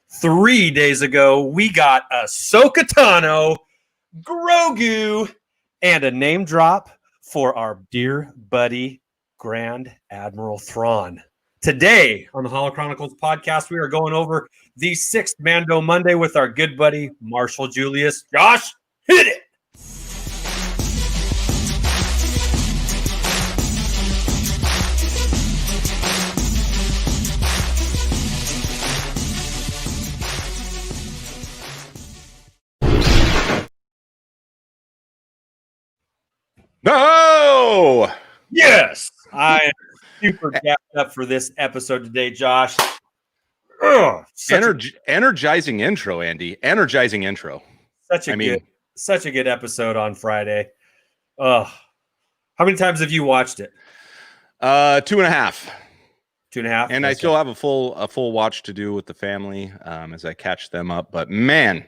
3 days ago, we got Ahsoka Tano, Grogu, and a name drop for our dear buddy, Grand Admiral Thrawn. Today on the Holo Chronicles podcast, we are going over the 6th Mando Monday with our good buddy, Marshall Julius. Josh, hit it! No! Yes! I am super gassed up for this episode today, Josh. Ugh, energizing intro, Andy. Energizing intro. Such a good episode on Friday. How many times have you watched it? 2.5. 2.5. And I still have a full watch to do with the family as I catch them up. But man,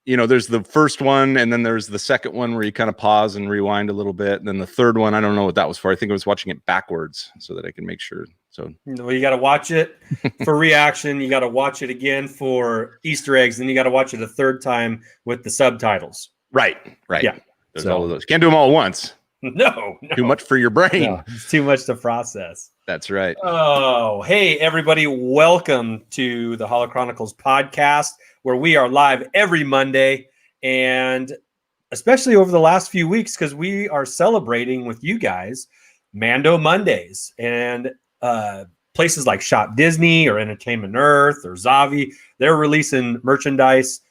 there's the first one, and then there's the second one where you kind of pause and rewind a little bit. And then the third one, I don't know what that was for. I think I was watching it backwards so that I can make sure. So well, you got to watch it for reaction. You got to watch it again for Easter eggs. Then you got to watch it a third time with the subtitles. Right. Yeah. There's all of those. Can't do them all at once. No. Too much for your brain. No, it's too much to process. That's right. Oh, hey, everybody. Welcome to the Holo Chronicles podcast, where we are live every Monday, and especially over the last few weeks, because we are celebrating with you guys Mando Mondays. And places like Shop Disney or Entertainment Earth or Zavi, they're releasing merchandise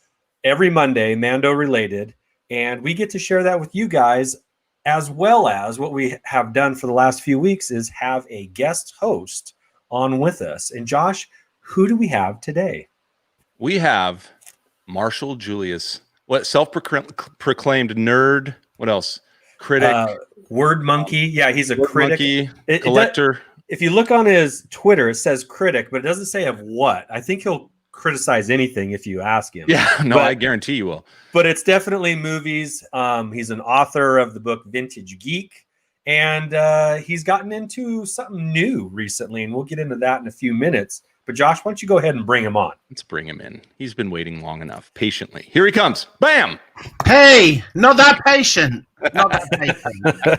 every Monday, Mando related, and we get to share that with you guys, as well as what we have done for the last few weeks is have a guest host on with us. And Josh, who do we have today? We have Marshall Julius. What, self-proclaimed nerd? What else? Critic. Word monkey. Yeah, he's a critic. Monkey, collector. If you look on his Twitter, it says critic, but it doesn't say of what. I think he'll criticize anything if you ask him. Yeah, no, I guarantee you will. But it's definitely movies. He's an author of the book Vintage Geek, and he's gotten into something new recently, and we'll get into that in a few minutes. But Josh, why don't you go ahead and bring him on? Let's bring him in. He's been waiting long enough, patiently. Here he comes. Bam! Hey, not that patient. Not that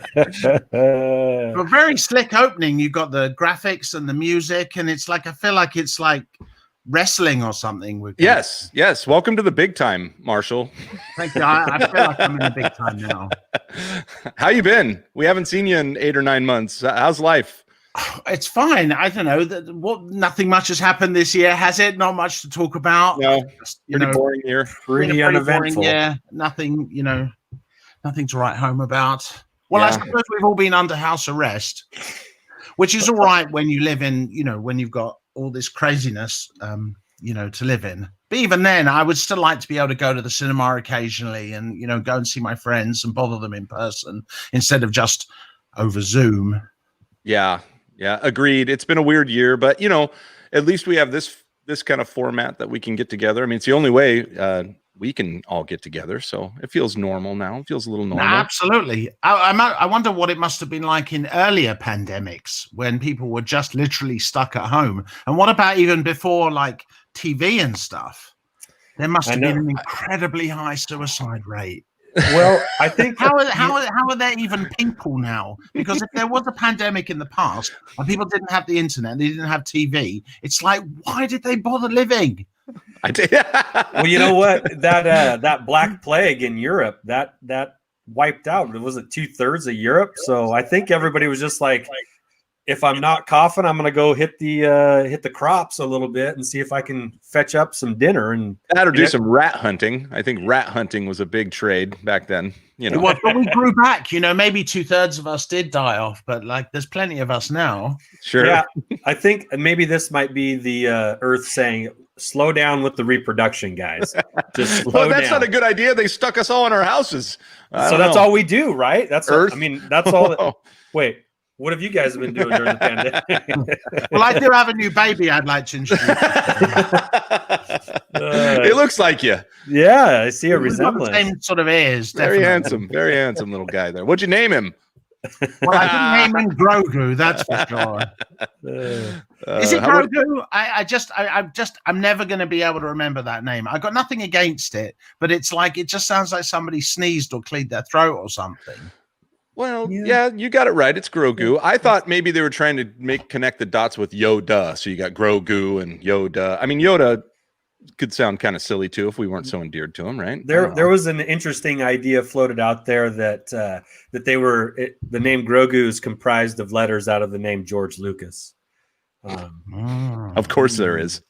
patient. A very slick opening. You got the graphics and the music, and it's like, I feel like it's like wrestling or something. Yes. Welcome to the big time, Marshall. Thank you. I feel like I'm in the big time now. How you been? We haven't seen you in 8 or 9 months. How's life? It's fine. I don't know. Nothing much has happened this year, has it? Not much to talk about. No, boring year. Pretty uneventful. Yeah, nothing. Nothing to write home about. Well, yeah. I suppose we've all been under house arrest, which is all right when you live in, when you've got all this craziness, to live in. But even then, I would still like to be able to go to the cinema occasionally and, go and see my friends and bother them in person instead of just over Zoom. Yeah, agreed. It's been a weird year, but, at least we have this kind of format that we can get together. I mean, it's the only way we can all get together, so it feels normal now. It feels a little normal. Absolutely. I wonder what it must have been like in earlier pandemics when people were just literally stuck at home. And what about even before, like TV and stuff? There must have been an incredibly high suicide rate. Well, I think how are there even people now? Because if there was a pandemic in the past and people didn't have the internet, they didn't have TV, it's like, why did they bother living? I did. Well, you know what? That Black Plague in Europe that wiped out. Was it 2/3 of Europe? So I think everybody was just like, if I'm not coughing, I'm gonna go hit the crops a little bit and see if I can fetch up some dinner and do some rat hunting. I think rat hunting was a big trade back then. Well, but we grew back. Maybe 2/3 of us did die off, but there's plenty of us now. Sure. Yeah, I think maybe this might be the Earth saying, slow down with the reproduction, guys. Just slow down. That's not a good idea. They stuck us all in our houses. So that's all we do, right? That's Earth. That's all. Wait. What have you guys been doing during the pandemic? Well, I do have a new baby I'd like to introduce. It looks like you. Yeah, I see a resemblance. Same sort of ears. Very handsome little guy there. What'd you name him? Well, I didn't name him Grogu, that's for sure. Is it Grogu? I'm never going to be able to remember that name. I got nothing against it, but it's like it just sounds like somebody sneezed or cleared their throat or something. Well, yeah, you got it right. It's Grogu. I thought maybe they were trying to connect the dots with Yoda. So you got Grogu and Yoda. I mean, Yoda could sound kind of silly too if we weren't so endeared to him, right? There was an interesting idea floated out there that the name Grogu is comprised of letters out of the name George Lucas. Of course there is.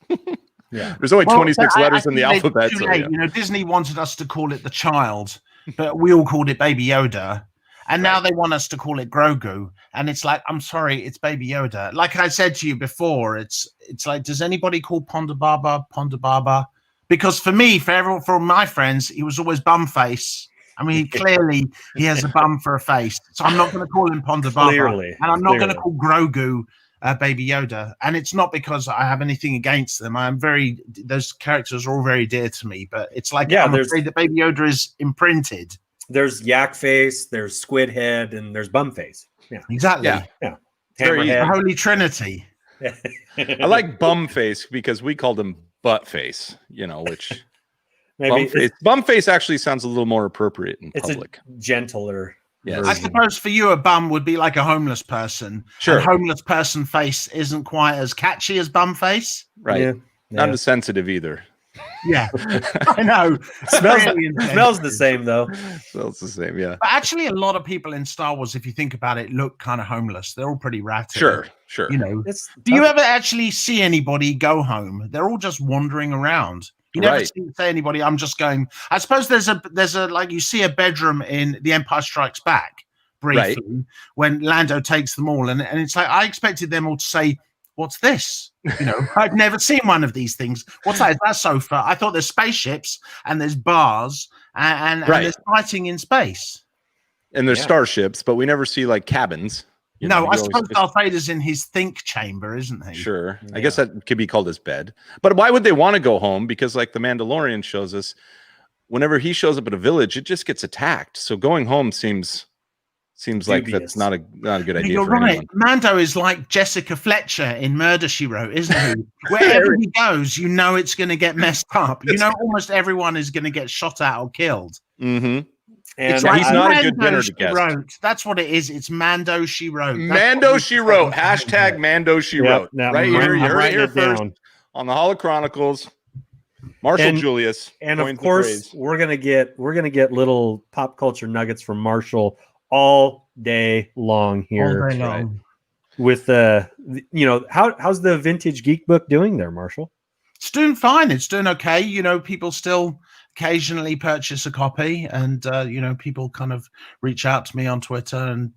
Yeah, there's only 26 letters in the alphabet. So, yeah. You know, Disney wanted us to call it the child, but we all called it Baby Yoda. And now they want us to call it Grogu, and it's like, I'm sorry, it's Baby Yoda. Like I said to you before, it's like, does anybody call Ponda Baba? Because for me, for my friends, he was always Bumface. I mean, clearly he has a bum for a face, so I'm not going to call him Ponda Baba, and I'm not going to call Grogu Baby Yoda. And it's not because I have anything against them. Those characters are all very dear to me, but it's like, I'm afraid that Baby Yoda is imprinted. There's Yak Face, there's Squid Head, and there's Bum Face. Yeah, exactly. Yeah. The Holy Trinity. I like Bum Face because we called him Butt Face. You know, which Bum Face actually sounds a little more appropriate in public. A gentler. Yes. I suppose for you, a bum would be like a homeless person. Sure. And homeless person face isn't quite as catchy as Bum Face. Right. Yeah. Not as sensitive either. Yeah, I know. Smells the same though. Smells the same, yeah. But actually, a lot of people in Star Wars, if you think about it, look kind of homeless. They're all pretty ratty. Sure. You know, do you ever actually see anybody go home? They're all just wandering around. You never say anybody. I'm just going. I suppose there's a like you see a bedroom in The Empire Strikes Back briefly when Lando takes them all, and it's like I expected them all to say, "What's this?" You know, I've never seen one of these things. What's that? Is that sofa? I thought there's spaceships and there's bars and there's fighting in space. And there's starships, but we never see like cabins. I suppose Darth Vader's in his think chamber, isn't he? Sure. Yeah. I guess that could be called his bed. But why would they want to go home? Because like the Mandalorian shows us, whenever he shows up at a village, it just gets attacked. So going home seems like that's not a good idea. You're right. Anyone. Mando is like Jessica Fletcher in Murder, She Wrote, isn't he? Wherever he goes, you know it's going to get messed up. You know, almost everyone is going to get shot at or killed. Mm-hmm. And it's like he's not a good dinner to guest. That's what it is. It's Mando, She Wrote. Mando, She Wrote. Hashtag Mando, She Wrote. Right here. You heard it here first on the Holo Chronicles. Marshall Julius. And of course, we're gonna get little pop culture nuggets from Marshall all day long here. All day long. With how's the Vintage Geek book doing there, Marshall? It's doing fine. It's doing okay. You know, people still occasionally purchase a copy, and people kind of reach out to me on Twitter, and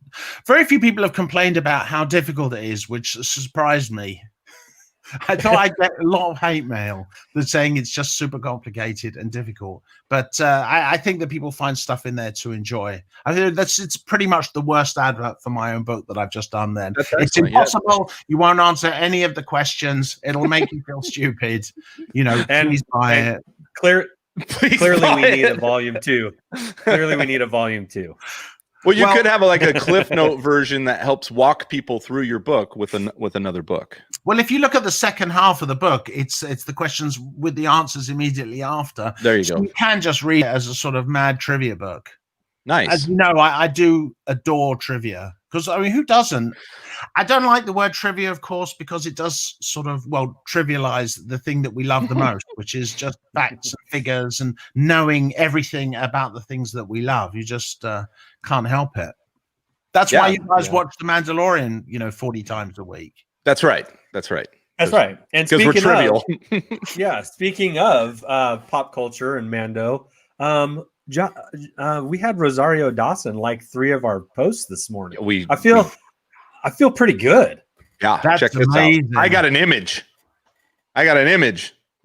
very few people have complained about how difficult it is, which surprised me. I thought I'd get a lot of hate mail that's saying it's just super complicated and difficult, but I think that people find stuff in there to enjoy. I think it's pretty much the worst advert for my own book that I've just done. Then it's impossible. Yeah. You won't answer any of the questions. It'll make you feel stupid. You know, please buy it. Clearly, we need a volume 2. Clearly, we need a volume 2. Well, you could have a Cliff Note version that helps walk people through your book with another book. Well, if you look at the second half of the book, it's the questions with the answers immediately after. There you go. You can just read it as a sort of mad trivia book. Nice. As you know, I do adore trivia because, I mean, who doesn't? I don't like the word trivia, of course, because it does sort of, trivialize the thing that we love the most, which is just facts and figures and knowing everything about the things that we love. You just can't help it. That's why you guys watch The Mandalorian, 40 times a week. That's right. That's right. And because we're trivial. Speaking of pop culture and Mando, we had Rosario Dawson like 3 of our posts this morning. I feel pretty good. Yeah, check this amazing. Out. I got an image.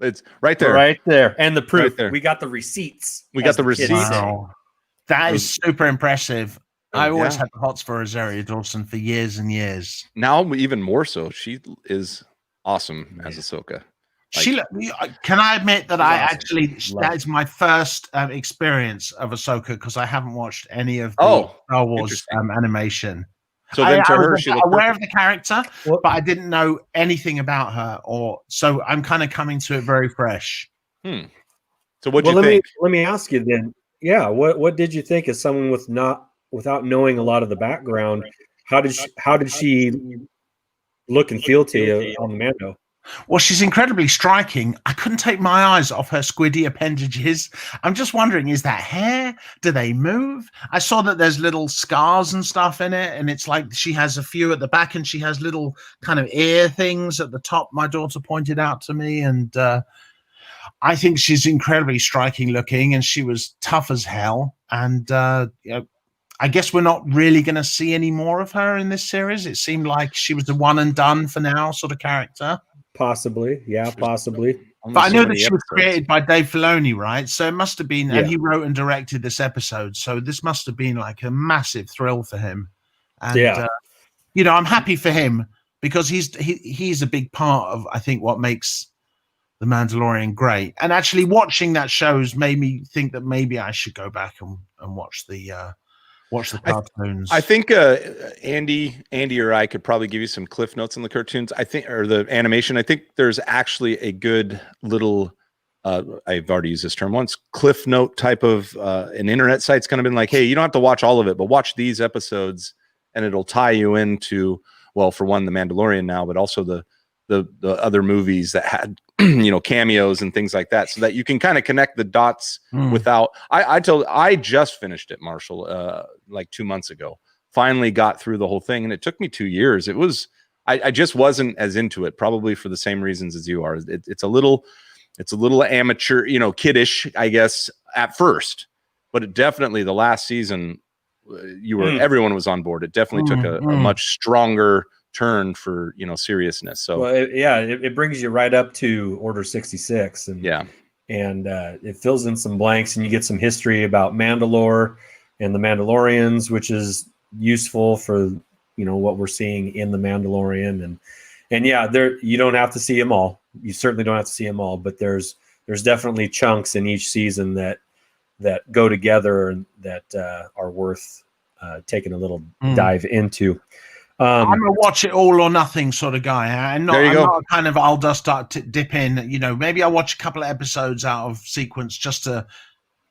It's right there. Right there. And the proof. Right, we got the receipts. Wow. That is super impressive. I always had the hots for Rosario Dawson for years and years. Now even more so. She is awesome as Ahsoka. Can I admit that I awesome. actually Love that is my first experience of Ahsoka because I haven't watched any of the Oh, Star Wars interesting. animation. So then to I her, was she looked aware perfect. of the character, Well- but I didn't know anything about her, so I'm kind of coming to it very fresh. So what'd Well, you think? let me ask you then. Yeah, what did you think as someone without knowing a lot of the background? How did she look and feel to you on the Mando? Well, she's incredibly striking. I couldn't take my eyes off her squiddy appendages. I'm just wondering, is that hair? Do they move? I saw that there's little scars and stuff in it, and it's like she has a few at the back, and she has little kind of ear things at the top. My daughter pointed out to me, and I think she's incredibly striking looking, and she was tough as hell. And I guess we're not really going to see any more of her in this series. It seemed like she was the one and done for now sort of character. Possibly, yeah, possibly. Only But I so know that many she was episodes. created by Dave Filoni, right? So it must have been, Yeah. and he wrote and directed this episode. So this must have been like a massive thrill for him. And Yeah. I'm happy for him because he's a big part of, I think, what makes The Mandalorian great. And actually watching that shows made me think that maybe I should go back and watch the cartoons. I think Andy or I could probably give you some cliff notes on the cartoons. I think, or the animation. I think there's actually a good little. I've already used this term once. Cliff note type of an internet site's kind of been like, hey, you don't have to watch all of it, but watch these episodes, and it'll tie you into, well, for one, The Mandalorian now, but also the other movies that had cameos and things like that, so that you can kind of connect the dots without. I just finished it, Marshall, like 2 months ago. Finally got through the whole thing, and it took me 2 years. It was I just wasn't as into it, probably for the same reasons as you are. It's a little amateur, kiddish, I guess, at first, but it definitely, the last season, everyone was on board. It definitely took a much stronger turn for seriousness. So well, it brings you right up to Order 66, and it fills in some blanks, and you get some history about Mandalore and the Mandalorians, which is useful for what we're seeing in the Mandalorian, and there, you don't have to see them all. You certainly don't have to see them all, but there's definitely chunks in each season that go together and that are worth taking a little dive into. I'm a watch it all or nothing sort of guy. I'm not kind of, I'll just start to dip in, maybe I'll watch a couple of episodes out of sequence just to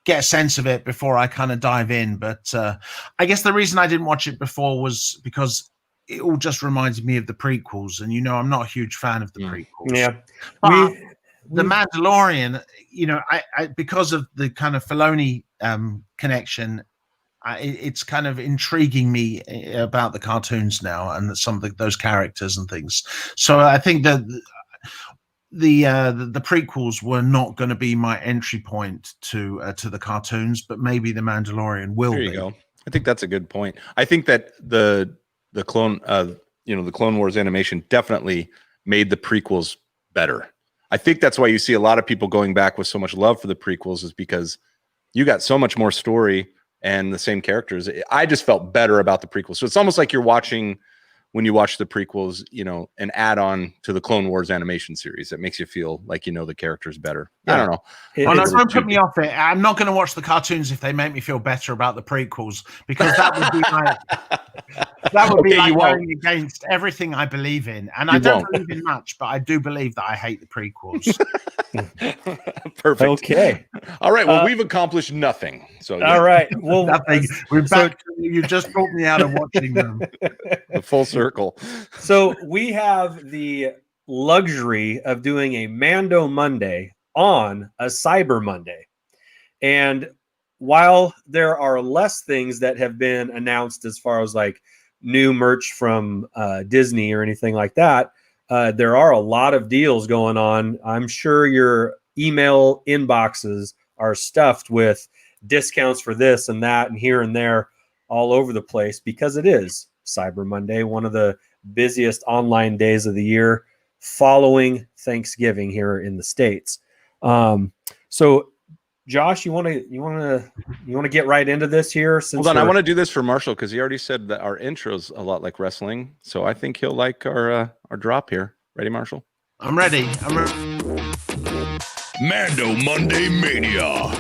get a sense of it before I kind of dive in. But I guess the reason I didn't watch it before was because it all just reminds me of the prequels. And, I'm not a huge fan of the prequels. Yeah. But The Mandalorian, I because of the kind of Filoni connection, it's kind of intriguing me about the cartoons now and some of those characters and things. So I think that the prequels were not going to be my entry point to the cartoons, but maybe the Mandalorian will be. There you go. I think that's a good point. I think that the clone the Clone Wars animation definitely made the prequels better. I think that's why you see a lot of people going back with so much love for the prequels, is because you got so much more story and the same characters. I just felt better about the prequels. So it's almost like you're watching, when you watch the prequels, an add-on to the Clone Wars animation series that makes you feel like the characters better. Yeah. I don't know. Don't put me off it. I'm not going to watch the cartoons if they make me feel better about the prequels, because that would be like going against everything I believe in. And I don't believe in much, but I do believe that I hate the prequels. Perfect. Okay. All right. Well, we've accomplished nothing. So all right. Well, nothing. We're back. You just brought me out of watching them. The full circle. So we have the luxury of doing a Mando Monday on a Cyber Monday. And while there are less things that have been announced as far as like new merch from Disney or anything like that, there are a lot of deals going on. I'm sure your email inboxes are stuffed with discounts for this and that and here and there all over the place, because it is Cyber Monday, one of the busiest online days of the year following Thanksgiving here in the States. So Josh, you want to get right into this here? Hold on, I want to do this for Marshall because he already said that our intro's a lot like wrestling. So I think he'll like our drop here. Ready, Marshall? I'm ready. Mando Monday Mania.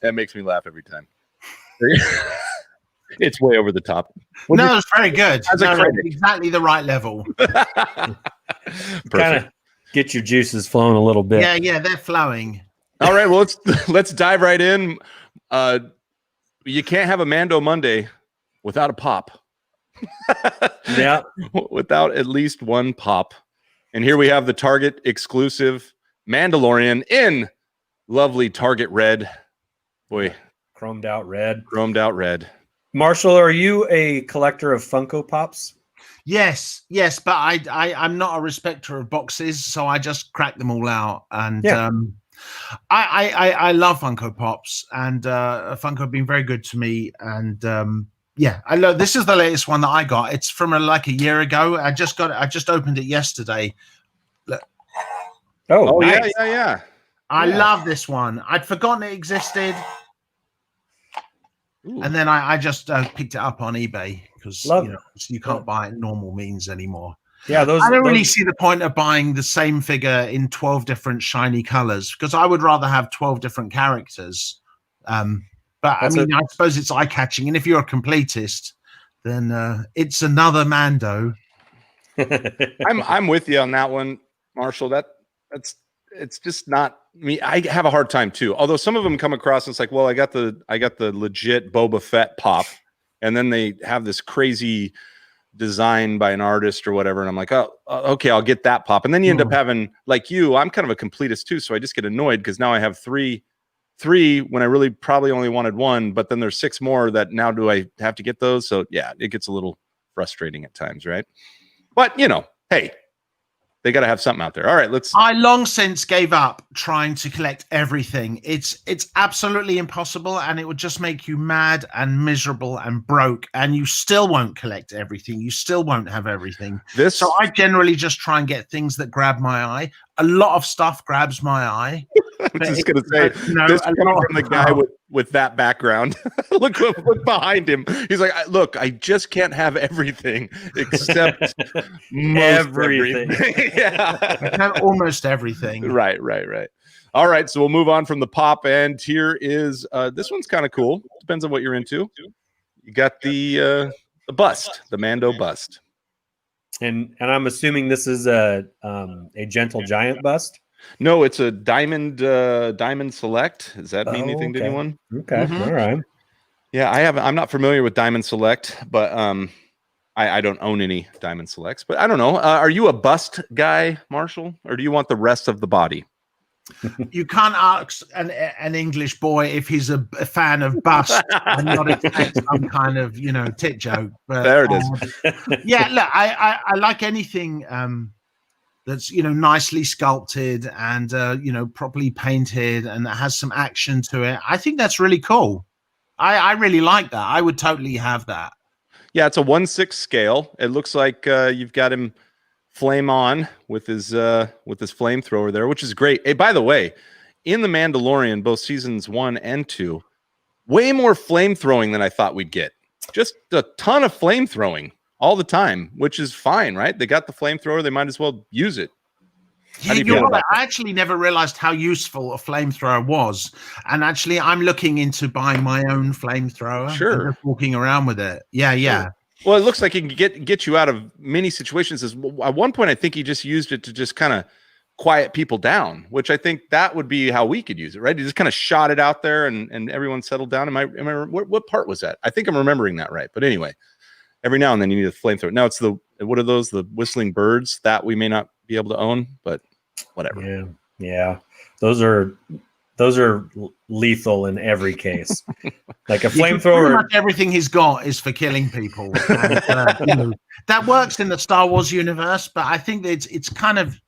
That makes me laugh every time. It's way over the top. No, it's very good. As a No, critic. exactly the right level. Kind of get your juices flowing a little bit. Yeah, they're flowing. All right, well let's dive right in. You can't have a Mando Monday without a pop. Yeah. Without at least one pop. And here we have the Target exclusive Mandalorian in lovely Target red. Boy, Chromed out red. Marshall, are you a collector of Funko Pops? Yes, but I'm not a respecter of boxes, so I just crack them all out. And I love Funko Pops, and Funko have been very good to me. And I love. This is the latest one that I got. It's from like a year ago. I just opened it yesterday. Look. Oh, nice. yeah. I love this one. I'd forgotten it existed. Ooh. And then I just picked it up on eBay because you can't buy it normal means anymore. Yeah, I don't really see the point of buying the same figure in 12 different shiny colors because I would rather have 12 different characters. But I suppose it's eye catching, and if you're a completist, then it's another Mando. I'm with you on that one, Marshall. It's just not me. I have a hard time too. Although some of them come across, and it's like, well, I got the legit Boba Fett pop, and then they have this crazy design by an artist or whatever, and I'm like, oh, okay, I'll get that pop. And then you end up having, like you, I'm kind of a completist too, so I just get annoyed because now I have three when I really probably only wanted one, but then there's 6 more that now do I have to get those? So yeah, it gets a little frustrating at times, right? But hey, they got to have something out there. All right, I long since gave up trying to collect everything. It's absolutely impossible, and it would just make you mad and miserable and broke, and you still won't collect everything. You still won't have everything. So I generally just try and get things that grab my eye. A lot of stuff grabs my eye. I was just going to say, this coming from the guy with that background. look behind him. He's like, look, I just can't have everything except everything. Yeah. I have almost everything. Right. All right, so we'll move on from the pop, and here is this one's kind of cool. Depends on what you're into. You got the bust, the Mando bust. And I'm assuming this is a gentle giant bust. No, it's a diamond select. Does that mean anything to anyone? Okay. Mm-hmm. All right. Yeah, I'm not familiar with diamond select, but I don't own any diamond selects. But I don't know. Are you a bust guy, Marshall, or do you want the rest of the body? You can't ask an English boy if he's a fan of bust and not expect some kind of tit joke. But, there it is. Yeah, look, I like anything that's nicely sculpted and properly painted and that has some action to it. I think that's really cool. I really like that. I would totally have that. Yeah, it's a 1/6 scale. It looks like you've got him flame on with his flamethrower there, which is great. Hey, by the way, in The Mandalorian, both seasons 1 and 2, way more flamethrowing than I thought we'd get. Just a ton of flamethrowing all the time, which is fine, right? They got the flamethrower, they might as well use it. Yeah, you're right. I actually never realized how useful a flamethrower was. And actually, I'm looking into buying my own flamethrower. Sure. And just walking around with it. Yeah. Sure. Well, it looks like it can get you out of many situations. At one point, I think he just used it to just kind of quiet people down, which I think that would be how we could use it, right? He just kind of shot it out there and everyone settled down. Am I what part was that? I think I'm remembering that right. But anyway, every now and then you need a flamethrower. Now it's what are those? The whistling birds that we may not be able to own, but whatever. Yeah. Those are lethal in every case. Like a flamethrower. Pretty much everything he's got is for killing people. And, that works in the Star Wars universe, but I think that it's kind of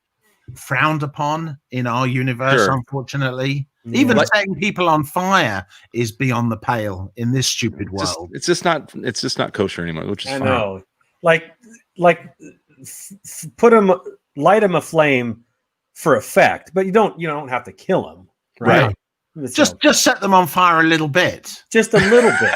frowned upon in our universe, unfortunately. Yeah. Even setting people on fire is beyond the pale in this stupid world. It's just not kosher anymore, which is fine. I know. Like light him a flame for effect, but you don't have to kill him, right? Just set them on fire a little bit. Just a little bit.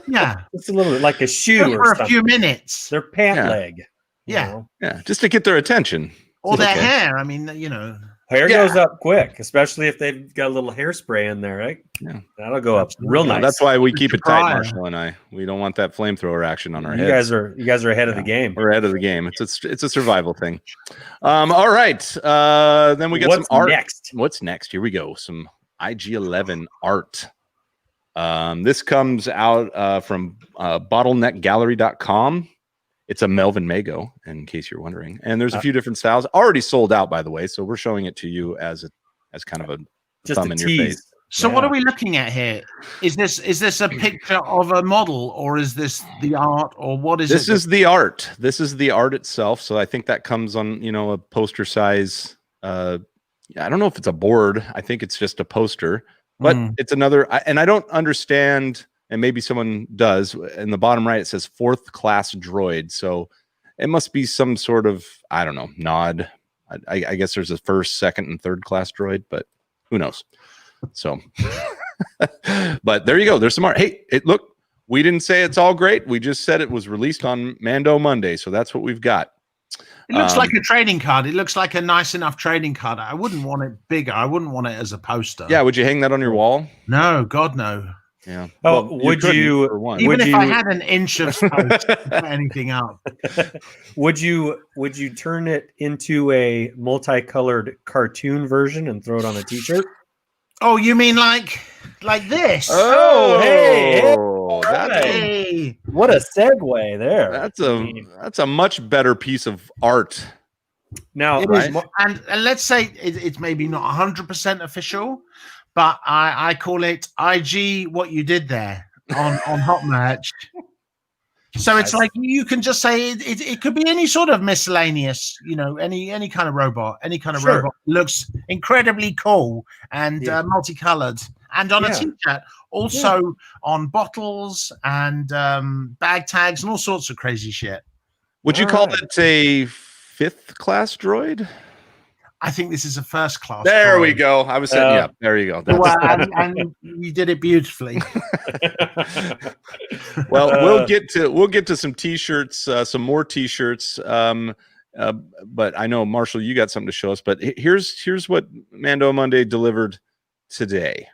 Yeah. Just a little bit, like a shoe just or for something. A few minutes. Their pant leg. you Yeah. know. Yeah, just to get their attention. Or their Okay. hair. I mean, you know. Hair Yeah. goes up quick, especially if they've got a little hairspray in there, right? Yeah. That'll go up real Absolutely. nice. That's why we keep Mr. it tight, Pryor. Marshall and I. We don't want that flamethrower action on our you heads. guys are ahead of the Yeah, game. We're ahead of the game. It's a survival thing. All right. Then we got What's some art. next? What's next? Here we go. Some IG-11 art. This comes out from bottleneckgallery.com. It's a Melvin Mago, in case you're wondering. And there's a few different styles. Already sold out, by the way. So we're showing it to you as kind of a Just thumb a in your tease. face. So what are we looking at here? Is this a picture of a model, or is this the art, or what is This it? is the art. This is the art itself. So I think that comes on, a poster size. I don't know if it's a board. I think it's just a poster, but it's another. And I don't understand. And maybe someone does. In the bottom right, it says 4th class droid. So it must be some sort of, I don't know, nod. I guess there's a 1st, 2nd, and 3rd class droid, but who knows? So, but there you go. There's some art. Hey, look, we didn't say it's all great. We just said it was released on Mando Monday. So that's what we've got. It looks like a trading card. It looks like a nice enough trading card. I wouldn't want it bigger. I wouldn't want it as a poster. Yeah. Would you hang that on your wall? No, God, no. Yeah. Oh, Well, would couldn't you? for one. Even Would if I you- had an inch of space to put anything up. Would you turn it into a multicolored cartoon version and throw it on a t-shirt? Oh, you mean like this? Oh, hey, that's Hey. What a segue there. that's a much better piece of art. Now, It is. And let's say it's maybe not 100% official, but I call it IG what you did there on Hot Merch. So it's like you can just say it could be any sort of miscellaneous, any kind of robot, Sure. robot looks incredibly cool and multicolored, and on a t-shirt, also on bottles and bag tags and all sorts of crazy shit. Would you call it a 5th class droid? I think this is a 1st class. There droid. we go. I was saying, yeah, there you go. Well, and you did it beautifully. Well, we'll get to some t-shirts, some more t-shirts. But I know, Marshall, you got something to show us. But here's what Mando Monday delivered today.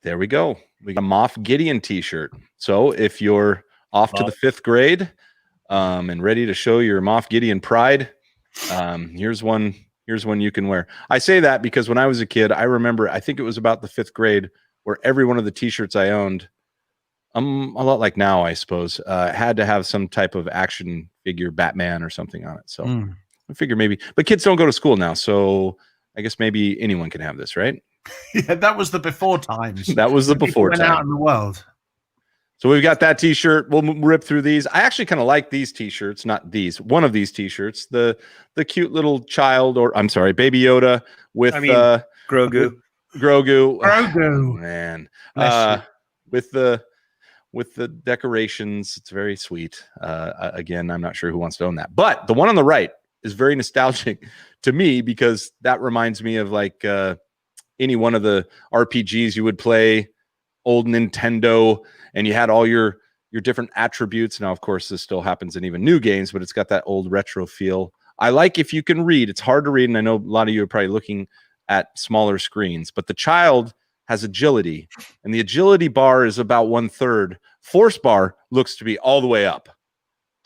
There we go. We got a Moff Gideon t-shirt. So if you're off to the 5th grade and ready to show your Moff Gideon pride, here's one you can wear. I say that because when I was a kid, I remember, I think it was about the 5th grade, where every one of the t-shirts I owned, a lot like now, I suppose, had to have some type of action figure, Batman or something on it. So I figure maybe, but kids don't go to school now, so I guess maybe anyone can have this, right? Yeah, that was the before times. That was the before Went out time. in the world. So we've got that t-shirt. We'll rip through these. I actually kind of like these t-shirts, not these. One of these t-shirts, the cute little child, or I'm sorry, Baby Yoda with Grogu. Grogu. Grogu. Oh, man. Bless With the decorations, it's very sweet. Again, I'm not sure who wants to own that. But the one on the right is very nostalgic to me because that reminds me of like any one of the RPGs you would play, old Nintendo, and you had all your different attributes. Now, of course, this still happens in even new games, but it's got that old retro feel. I like if you can read. It's hard to read, and I know a lot of you are probably looking at smaller screens, but the child has agility, and the agility bar is about 1/3. Force bar looks to be all the way up.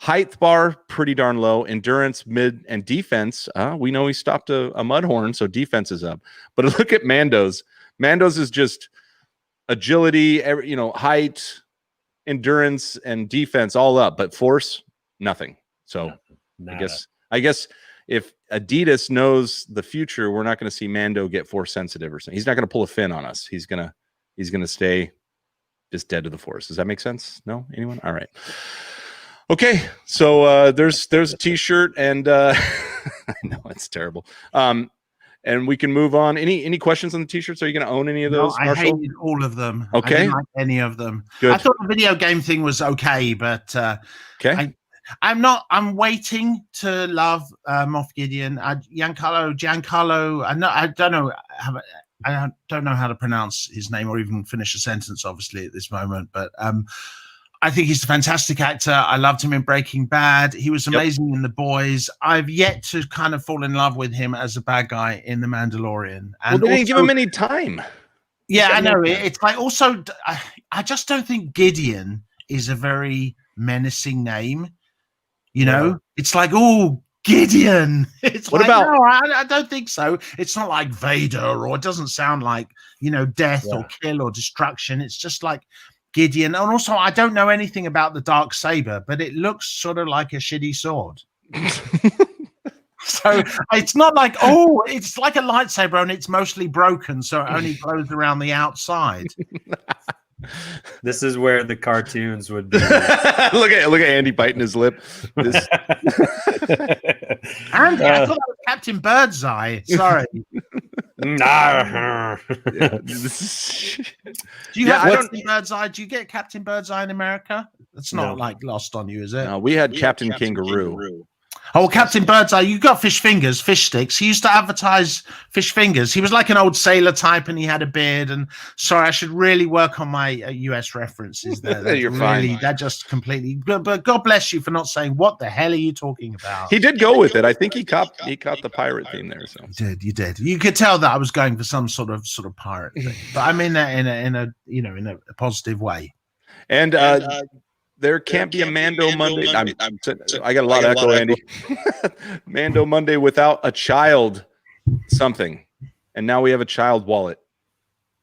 Height bar, pretty darn low. Endurance, mid, and defense. We know he stopped a mudhorn, so defense is up. But look at Mando's. Mando's is just agility, height, endurance, and defense all up, but force, nothing. So I guess if Adidas knows the future, we're not going to see Mando get force sensitive or something. He's not going to pull a fin on us. He's gonna stay just dead to the force. Does that make sense? No? Anyone? All right. Okay, so there's a t-shirt, and I know it's terrible. And we can move on. Any questions on the t-shirts? Are you going to own any of those? I Marshall? hated all of them. Okay. I didn't like any of them. Good. I thought the video game thing was okay, but Okay. I'm waiting to love Moff Gideon. Giancarlo. I don't know how to pronounce his name or even finish a sentence, obviously, at this moment. But I think he's a fantastic actor. I loved him in Breaking Bad. He was amazing in The Boys. I've yet to kind of fall in love with him as a bad guy in The Mandalorian. And they didn't give him any time. Yeah, I know. It's like also, I just don't think Gideon is a very menacing name. You know, it's like, oh, Gideon. It's what like, about? No, I don't think so. It's not like Vader, or it doesn't sound like, death or kill or destruction. It's just like Gideon. And also, I don't know anything about the dark saber, but it looks sort of like a shitty sword. So it's not like, it's like a lightsaber and it's mostly broken, so it only glows around the outside. This is where the cartoons would be. look at Andy biting his lip. Andy, I thought that was Captain Birdseye. Sorry. Do you have Captain Birdseye? Do you get Captain Birdseye in America? It's not like lost on you, is it? No, we had Captain Kangaroo. Oh, Captain Birdseye, you got fish fingers, fish sticks. He used to advertise fish fingers. He was like an old sailor type, and he had a beard. And sorry, I should really work on my US references there. You're fine. That just completely. But God bless you for not saying what the hell are you talking about. He did go with it. I think he caught the pirate theme there. So you did. You could tell that I was going for some sort of pirate thing, but I mean that in a positive way. And there can't be a Mando Monday. I got a lot of echo, Andy. Mando Monday without a child something. And now we have a child wallet.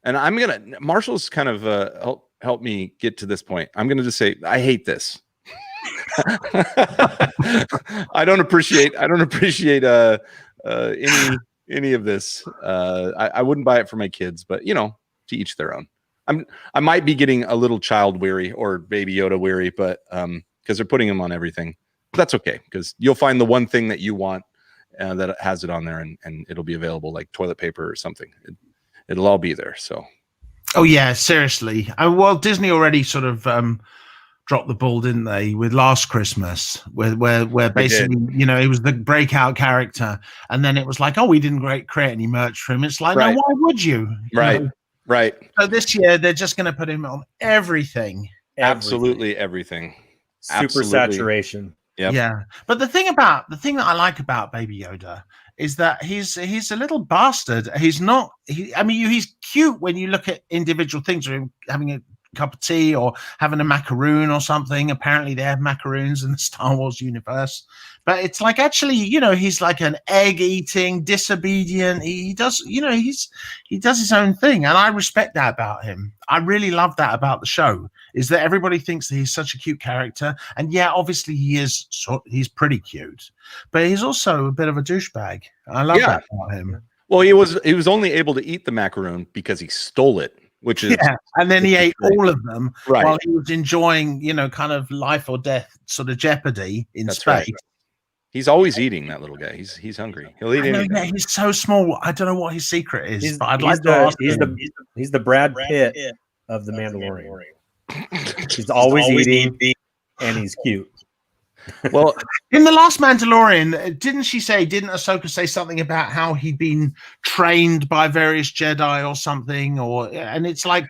And Marshall's kind of help me get to this point. I'm going to just say, I hate this. I don't appreciate any of this. I wouldn't buy it for my kids, but to each their own. I might be getting a little child weary or Baby Yoda weary, but because they're putting them on everything. But that's okay, because you'll find the one thing that you want that has it on there, and it'll be available, like toilet paper or something. It'll all be there. So. Oh yeah, seriously. Well, Disney already sort of dropped the ball, didn't they, with Last Christmas, where basically he was the breakout character, and then it was like, we didn't create any merch for him. It's like, no, why would you? Right. Right. So this year they're just going to put him on everything. Absolutely everything. Super saturation. Yep. Yeah. But the thing that I like about Baby Yoda is that he's a little bastard. He's not. He's cute when you look at individual things, or him having a cup of tea or having a macaroon or something. Apparently they have macaroons in the Star Wars universe. But it's like, actually, he's like an egg-eating, disobedient. He does his own thing, and I respect that about him. I really love that about the show, is that everybody thinks that he's such a cute character, and yeah, obviously he's pretty cute, but he's also a bit of a douchebag. I love that about him. Well, he was only able to eat the macaroon because he stole it, which is and then he ate all of them while he was enjoying, kind of life or death sort of jeopardy in space. Right. He's always eating, that little guy. He's hungry. He'll eat anything. Yeah, he's so small. I don't know what his secret is, but I'd like to ask him. He's the Brad Pitt of the Mandalorian. He's always eating, and he's cute. Well, in the last Mandalorian, didn't Ahsoka say something about how he'd been trained by various Jedi or something? And it's like,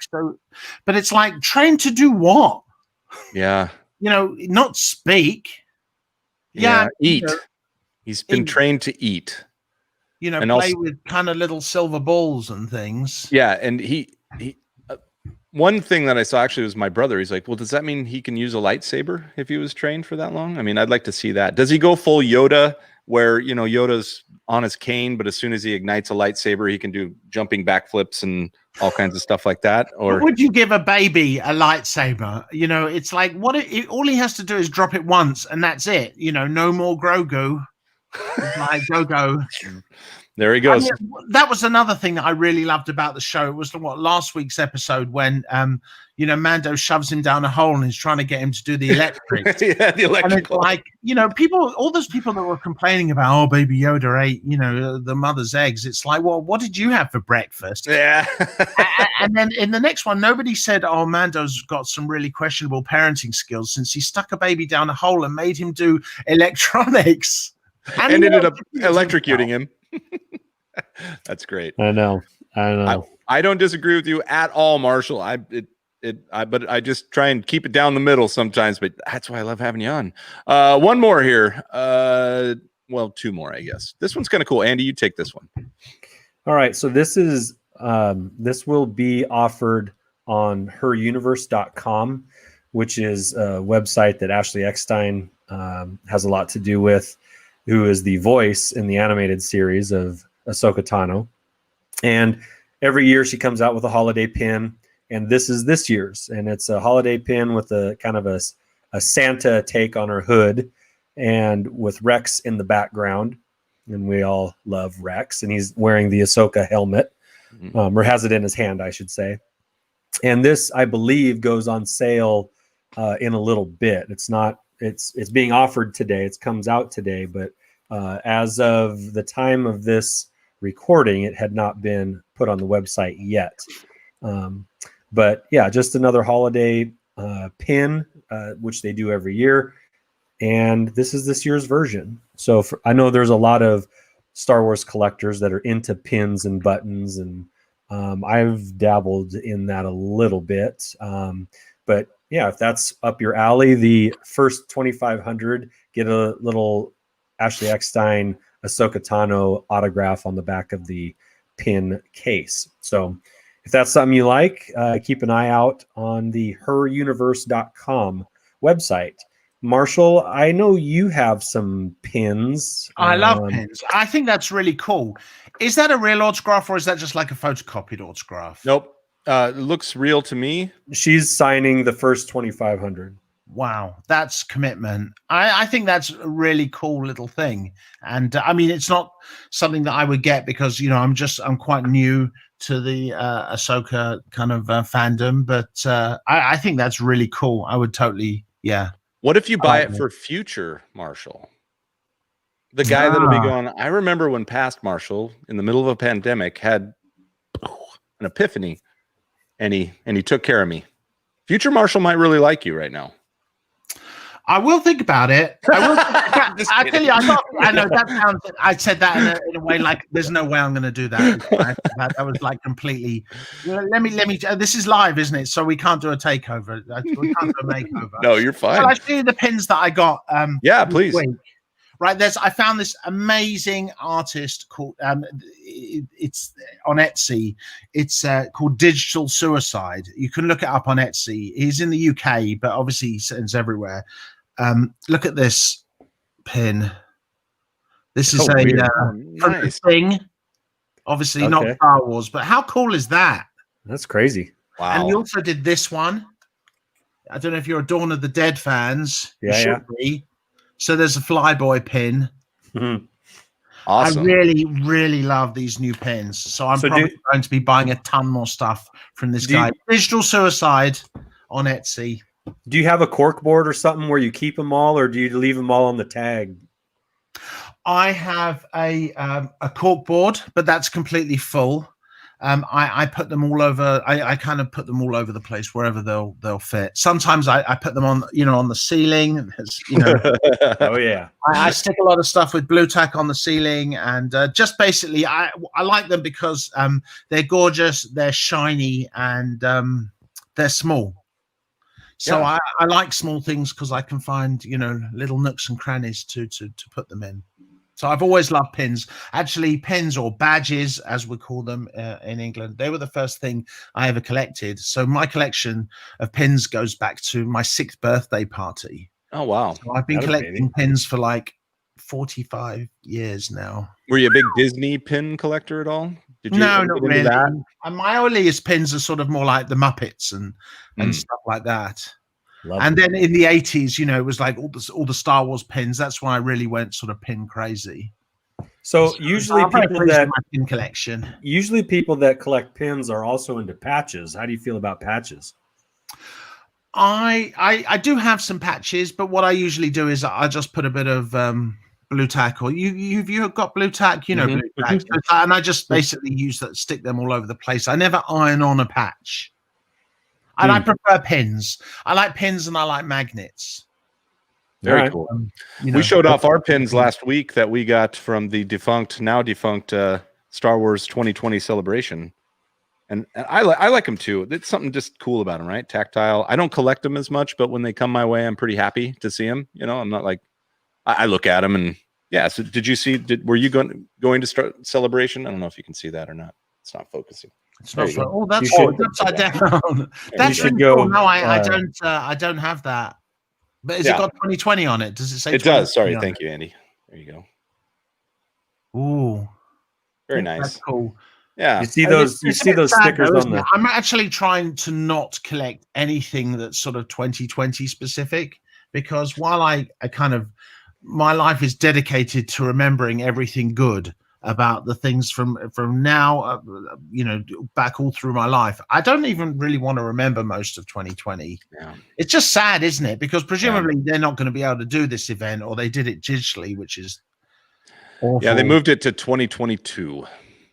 but it's like, trained to do what? Yeah. Not speak. Yeah, eat. He's been trained to eat. And play also, with kind of little silver balls and things. Yeah, and he one thing that I saw actually was my brother. He's like, well, does that mean he can use a lightsaber if he was trained for that long? I mean, I'd like to see that. Does he go full Yoda, where Yoda's on his cane, but as soon as he ignites a lightsaber, he can do jumping backflips and all kinds of stuff like that? Or would you give a baby a lightsaber? It's like, all he has to do is drop it once, and that's it. No more Grogu. Like go. There he goes. That was another thing that I really loved about the show. It was last week's episode when Mando shoves him down a hole and he's trying to get him to do the electric. Yeah, the electric. Like, all those people that were complaining about, Baby Yoda ate, the mother's eggs. It's like, well, what did you have for breakfast? Yeah. And then in the next one, nobody said, Mando's got some really questionable parenting skills since he stuck a baby down a hole and made him do electronics. And ended up electrocuting him. That's great. I know. I don't disagree with you at all, Marshall. but I just try and keep it down the middle sometimes. But that's why I love having you on. One more here. Well, two more, I guess. This one's kind of cool. Andy, you take this one. All right. So this is this will be offered on heruniverse.com, which is a website that Ashley Eckstein has a lot to do with, who is the voice in the animated series of Ahsoka Tano. And every year she comes out with a holiday pin, and this is this year's. And it's a holiday pin with a kind of a Santa take on her hood, and with Rex in the background. And we all love Rex, and he's wearing the Ahsoka helmet, or has it in his hand, I should say. And this, I believe, goes on sale in a little bit. It's being offered today. It comes out today, but as of the time of this recording, it had not been put on the website yet. But yeah, just another holiday pin, which they do every year. And this is this year's version. So I know there's a lot of Star Wars collectors that are into pins and buttons, and I've dabbled in that a little bit. But yeah, if that's up your alley, the first 2,500 get a little Ashley Eckstein Ahsoka Tano autograph on the back of the pin case. So if that's something you like, keep an eye out on the heruniverse.com website. Marshall, I know you have some pins. I love pins. I think that's really cool. Is that a real autograph, or is that just like a photocopied autograph? Nope. It looks real to me. She's signing the first 2,500. Wow, that's commitment. I think that's a really cool little thing. And I mean, it's not something that I would get because, I'm quite new to the Ahsoka kind of fandom, but I think that's really cool. I would totally, yeah. What if you buy it for future Marshall? The guy that'll be going, I remember when past Marshall in the middle of a pandemic had an epiphany, and he took care of me. Future Marshall might really like you right now. I will think about it. I will. I tell you, I know that sounds. I said that in a way like there's no way I'm going to do that. That was like completely. Let me. This is live, isn't it? So we can't do a takeover. We can't do a makeover. No, you're fine. Well, I see the pins that I got. Yeah, please. Right, I found this amazing artist called. It's on Etsy. It's called Digital Suicide. You can look it up on Etsy. He's in the UK, but obviously he sends everywhere. Look at this pin. This is nice thing. Obviously not Star Wars, but how cool is that? That's crazy. Wow. And he also did this one. I don't know if you're a Dawn of the Dead fans. Yeah. Be. So there's a Flyboy pin. Mm-hmm. Awesome. I really, really love these new pins. So I'm probably going to be buying a ton more stuff from this guy. Digital Suicide on Etsy. Do you have a cork board or something where you keep them all, or do you leave them all on the tag? I have a cork board, but that's completely full. I put them all over. I kind of put them all over the place wherever they'll fit. Sometimes I put them on, on the ceiling. Oh yeah. I stick a lot of stuff with blue tack on the ceiling, and just basically, I like them because they're gorgeous, they're shiny, and they're small. So I like small things because I can find, little nooks and crannies to put them in. So I've always loved pins. Actually, pins or badges, as we call them in England, they were the first thing I ever collected. So my collection of pins goes back to my 6th birthday party. Oh, wow. So I've been collecting pins for like 45 years now. Were you a big Disney pin collector at all? Did you no, not really. And my earliest pins are sort of more like the Muppets and stuff like that. And then in the 80s, it was like all the Star Wars pins. That's when I really went sort of pin crazy. So usually people that pin collection. Usually people that collect pins are also into patches. How do you feel about patches? I do have some patches, but what I usually do is I just put a bit of blue tack, or you've got blue tack, blue tack, and I just basically use that, stick them all over the place. I never iron on a patch. And I prefer pins. I like pins and I like magnets. Very cool. We showed off our pins last week that we got from the now defunct Star Wars 2020 celebration. And I like them too. It's something just cool about them, right? Tactile. I don't collect them as much, but when they come my way, I'm pretty happy to see them. You know, I'm not like I look at them and yeah. So did you see? Were you going to start Celebration? I don't know if you can see that or not. It's not focusing. It's not. Oh, that's upside down. That's really go, cool. No, I don't have that. But has it got 2020 on it? Does it say? It does. Sorry. Thank you, Andy. There you go. Ooh, very nice. That's cool. Yeah, you see those stickers on there. I'm actually trying to not collect anything that's sort of 2020 specific, because while I kind of, my life is dedicated to remembering everything good about the things from now, you know, back all through my life. I don't even really want to remember most of 2020. Yeah. It's just sad, isn't it? Because presumably they're not going to be able to do this event, or they did it digitally, which is awful. Yeah, they moved it to 2022.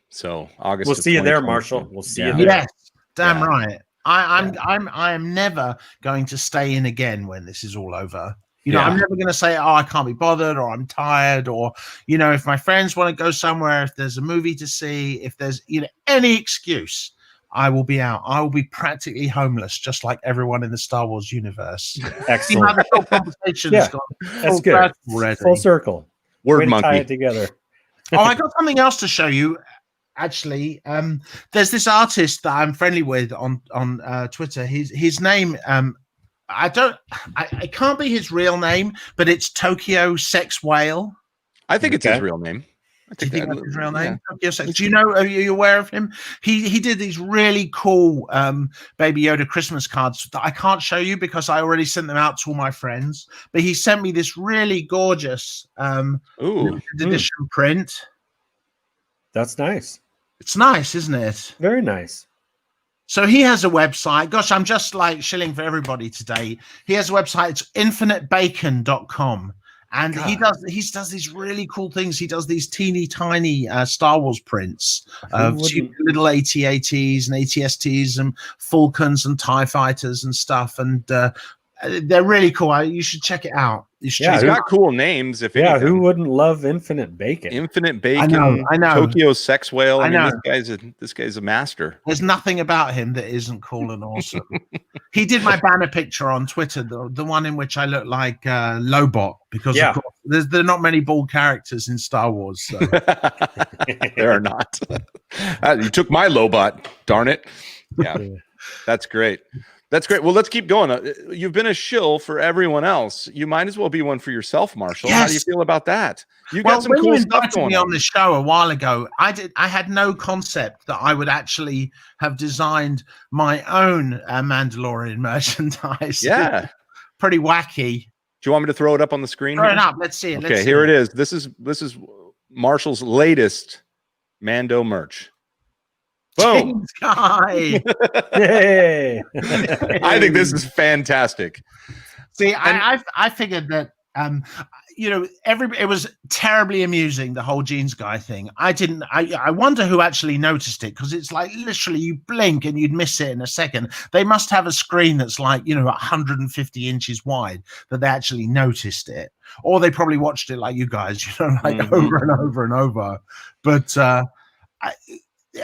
So August. We'll see you there, Marshall. We'll see you there. Yes, damn right. I am never going to stay in again when this is all over. You know, I'm never going to say, oh, I can't be bothered, or I'm tired, or, you know, if my friends want to go somewhere, if there's a movie to see, if there's, you know, any excuse, I will be out. I will be practically homeless, just like everyone in the Star Wars universe. Excellent. See how this whole conversation's gone that's good. Full circle. Word Way to monkey. tie it together. Oh, I got something else to show you. Actually, there's this artist that I'm friendly with on Twitter. His name, I can't be his real name, but it's Tokyo Sex Whale. I think it's his real name. Do you think that's his real name? Tokyo Sex. Do you know? Are you aware of him? He did these really cool Baby Yoda Christmas cards that I can't show you because I already sent them out to all my friends. But he sent me this really gorgeous limited edition print. That's nice. It's nice, isn't it? Very nice. So he has a website. Gosh, I'm just like shilling for everybody today. He has a website. It's infinitebacon.com. And he does these really cool things. He does these teeny tiny Star Wars prints of little AT-ATs and AT-STs and Falcons and TIE fighters and stuff. And they're really cool. You should check it out. He's got cool names. Anything. Who wouldn't love Infinite Bacon? Infinite Bacon. I know. Tokyo Sex Whale. I mean, this guy's a master. There's nothing about him that isn't cool and awesome. He did my banner picture on Twitter, the one in which I look like Lobot, because of course, there are not many bald characters in Star Wars. So. There are not. You took my Lobot. Darn it. Yeah, that's great. That's great. Well, let's keep going. You've been a shill for everyone else. You might as well be one for yourself, Marshall. Yes. How do you feel about that? You got some cool stuff going on the show a while ago. I had no concept that I would actually have designed my own Mandalorian merchandise. Yeah, pretty wacky. Do you want me to throw it up on the screen? Throw it up. Let's see it. Okay, here it is. This is Marshall's latest Mando merch. Boom. Guy. Yay. I think this is fantastic. See, I figured that you know, it was terribly amusing, the whole Jeans Guy thing. I wonder who actually noticed it, because it's like literally you blink and you'd miss it in a second. They must have a screen that's like, you know, 150 inches wide that they actually noticed it, or they probably watched it like you guys, you know, like over and over and over. But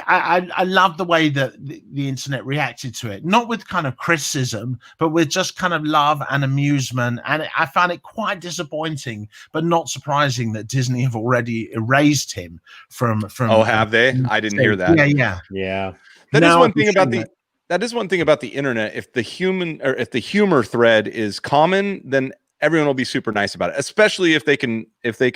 I love the way that the internet reacted to it, not with kind of criticism, but with just kind of love and amusement. And I found it quite disappointing, but not surprising, that Disney have already erased him from. Oh, have they? I didn't hear that. Yeah. That is one thing about the internet. If the humor thread is common, then everyone will be super nice about it, especially if they can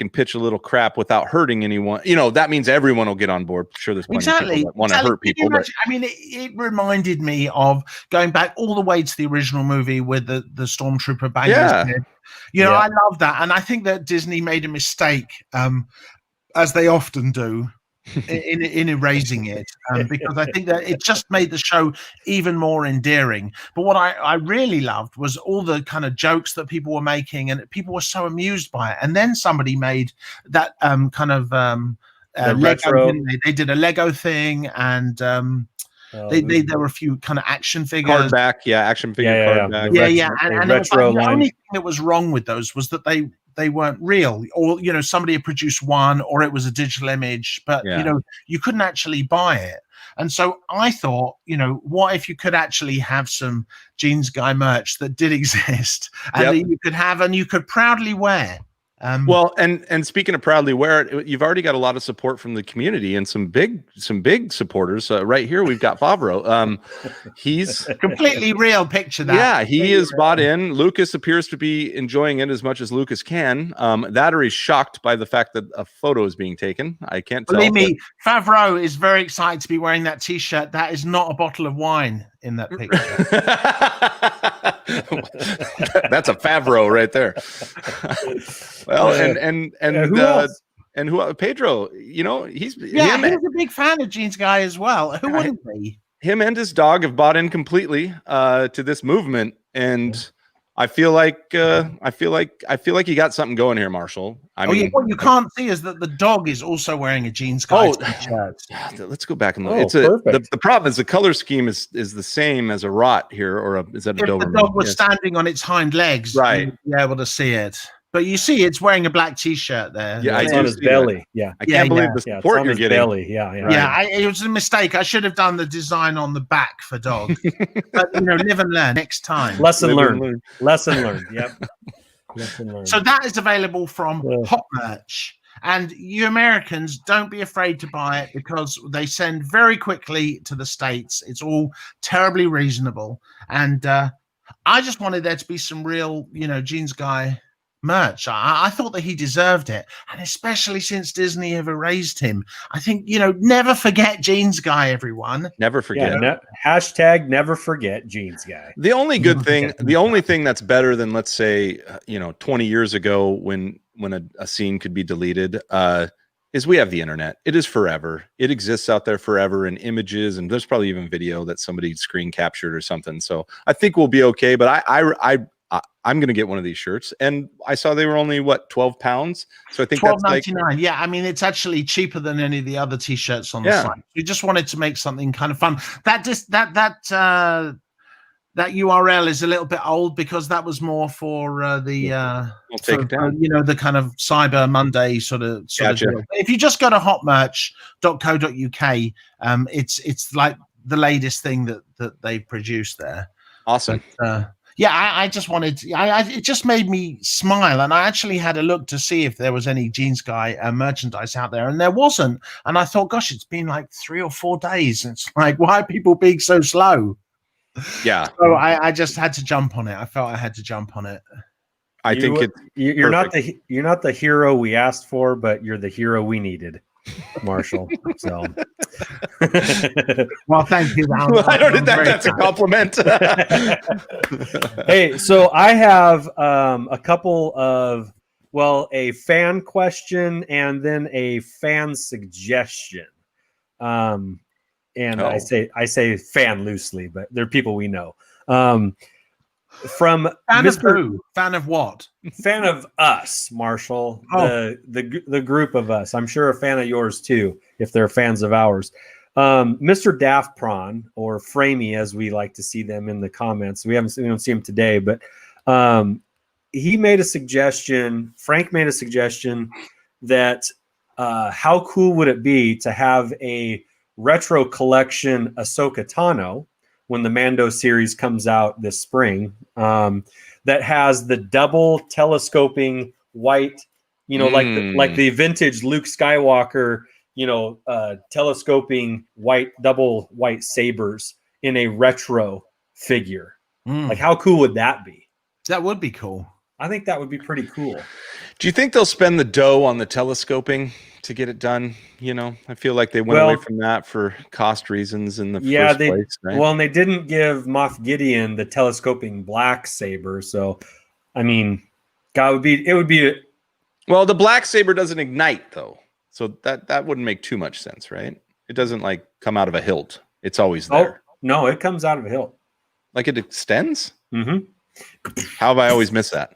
pitch a little crap without hurting anyone. You know, that means everyone will get on board. I'm sure there's plenty of people that want to hurt people. But I mean, it reminded me of going back all the way to the original movie with the Stormtrooper banging his head. You know, I love that. And I think that Disney made a mistake, as they often do, in erasing it, because I think that it just made the show even more endearing. But what I really loved was all the kind of jokes that people were making, and people were so amused by it. And then somebody made that kind of Lego, they did a Lego thing, and there were a few kind of action figures. Card back, action figure card back. And it was like, the only thing that was wrong with those was that they weren't real, or, you know, somebody had produced one, or it was a digital image, but you know, you couldn't actually buy it. And so I thought, what if you could actually have some Jeans Guy merch that did exist and that you could have and you could proudly wear? Well, and speaking of proudly wear it, you've already got a lot of support from the community and some big supporters. Right here, we've got Favreau. He's completely real picture. He is bought in. Lucas appears to be enjoying it as much as Lucas can. That or he's shocked by the fact that a photo is being taken. I can't tell. Believe me, Favreau is very excited to be wearing that T-shirt. That is not a bottle of wine in that picture. That's a Favreau right there. Well, and who Pedro, he's a big fan of Jeans Guy as well. Who wouldn't be? Him and his dog have bought in completely to this movement, and I feel like you got something going here, Marshall. I mean, what you can't see is that the dog is also wearing a Jeans Guy t-shirt. Let's go back and look. The problem is the color scheme is the same as a Rot here, or is that a Doberman? If the dog was standing on its hind legs, right, you'd be able to see it. But you see, it's wearing a black T-shirt there. Yeah, it's on his belly. Yeah, I can't believe the support you're getting. Belly. It was a mistake. I should have done the design on the back for dog. But live and learn next time. Lesson learned. Lesson learned. Yep. Lesson learned. So that is available from Hot Merch. And you Americans, don't be afraid to buy it because they send very quickly to the States. It's all terribly reasonable. And I just wanted there to be some real, Jeans Guy merch. I thought that he deserved it, and especially since Disney have erased him. I think never forget Jeans Guy, everyone. Never forget. Hashtag never forget Jeans Guy. The only good thing, the only thing that's better than, let's say, 20 years ago when a scene could be deleted, is we have the internet. It is forever. It exists out there forever in images, and there's probably even video that somebody screen captured or something. So I think we'll be okay. But I'm going to get one of these shirts, and I saw they were only £12. So I think that's $12.99. Yeah, I mean it's actually cheaper than any of the other T-shirts on the site. We just wanted to make something kind of fun. That URL is a little bit old because that was more for the kind of Cyber Monday sort of deal. If you just go to hotmerch.co.uk, it's like the latest thing that they produced there. Awesome. But, I just wanted it just made me smile, and I actually had a look to see if there was any Jeans Guy merchandise out there, and there wasn't. And I thought, gosh, it's been like 3 or 4 days. It's like, why are people being so slow? Yeah. So I just had to jump on it. I felt I had to jump on it. You're not the hero we asked for, but you're the hero we needed, Marshall. So well, thank you. I don't think that's a compliment. Hey, so I have a couple of a fan question and then a fan suggestion. And I say fan loosely, but they're people we know. From fan of who? Fan of what? Fan of us, Marshall. The group of us. I'm sure a fan of yours too, if they're fans of ours. Mr. Daft Prawn, or Framey, as we like to see them in the comments. We don't see him today, but he made a suggestion. Frank made a suggestion that how cool would it be to have a retro collection Ahsoka Tano when the Mando series comes out this spring, that has the double telescoping white, like the vintage Luke Skywalker, telescoping double white sabers in a retro figure. Like, how cool would that be? That would be cool. I think that would be pretty cool. Do you think they'll spend the dough on the telescoping to get it done? I feel like they went away from that for cost reasons in the first place. Right? Well, and they didn't give Moff Gideon the telescoping black saber. So, I mean, it would be. Well, the black saber doesn't ignite though, so that wouldn't make too much sense, right? It doesn't come out of a hilt. It's always there. Oh, no, it comes out of a hilt. Like it extends? Mm-hmm. How have I always missed that?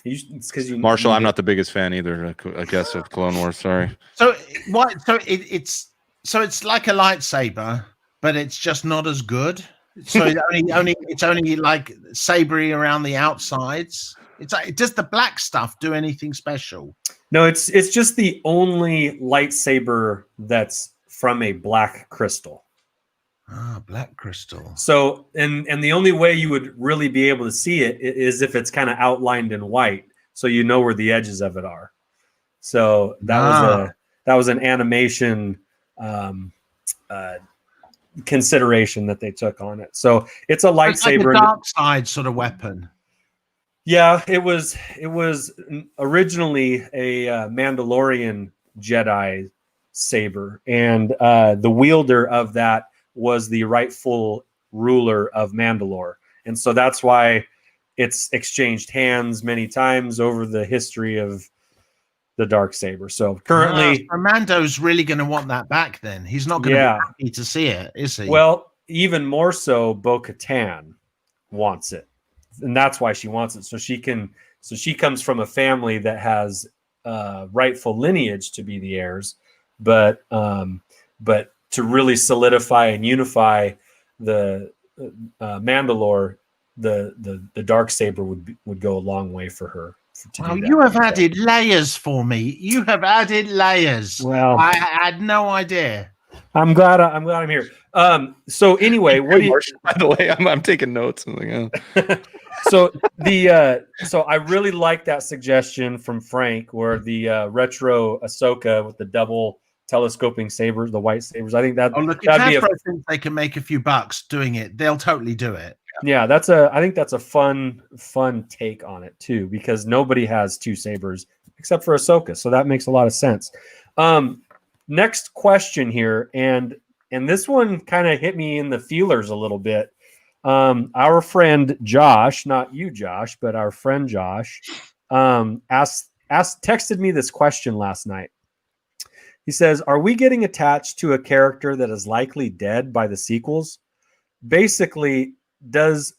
It's because Marshall, I'm not the biggest fan either, I guess, of Clone Wars. Sorry. So what? So it's like a lightsaber, but it's just not as good. So it's only like sabery around the outsides. It's like, does the black stuff do anything special? No, it's just the only lightsaber that's from a black crystal. Ah, black crystal. So, and the only way you would really be able to see it is if it's kind of outlined in white, so you know where the edges of it are. So that was an animation consideration that they took on it. So it's a lightsaber, like a dark side sort of weapon. Yeah, it was originally a Mandalorian Jedi saber, and the wielder of that was the rightful ruler of Mandalore, and so that's why it's exchanged hands many times over the history of the Darksaber. So currently, so Mando's really going to want that back. Then he's not going to be happy to see it, is he? Well, even more so, Bo-Katan wants it, and that's why she wants it. So she can. So she comes from a family that has rightful lineage to be the heirs, but to really solidify and unify the Mandalore, the Darksaber would go a long way for her. Well, you have added layers for me. You have added layers. Well, I had no idea. I'm glad I'm here. So anyway, what do you? By the way, I'm taking notes. So so I really like that suggestion from Frank, where the retro Ahsoka with the double telescoping sabers, the white sabers. I think that look, if Hasbro thinks they can make a few bucks doing it, they'll totally do it. Yeah, I think that's a fun take on it too, because nobody has two sabers except for Ahsoka, so that makes a lot of sense. Next question here, and this one kind of hit me in the feelers a little bit. Our friend Josh, not you, Josh, but our friend Josh, texted me this question last night. He says, "Are we getting attached to a character that is likely dead by the sequels? Basically, does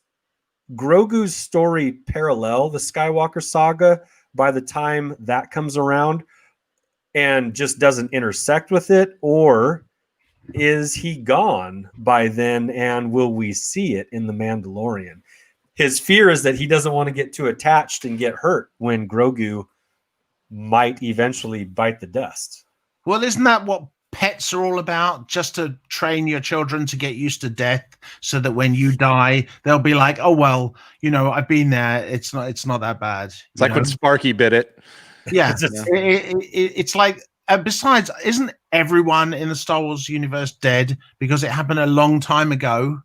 Grogu's story parallel the Skywalker saga by the time that comes around and just doesn't intersect with it, or is he gone by then and will we see it in The Mandalorian?" His fear is that he doesn't want to get too attached and get hurt when Grogu might eventually bite the dust. Well, isn't that what pets are all about? Just to train your children to get used to death, so that when you die, they'll be like, "Oh well, I've been there. It's not that bad." It's like when Sparky bit it. Yeah, it's like. Besides, isn't everyone in the Star Wars universe dead because it happened a long time ago?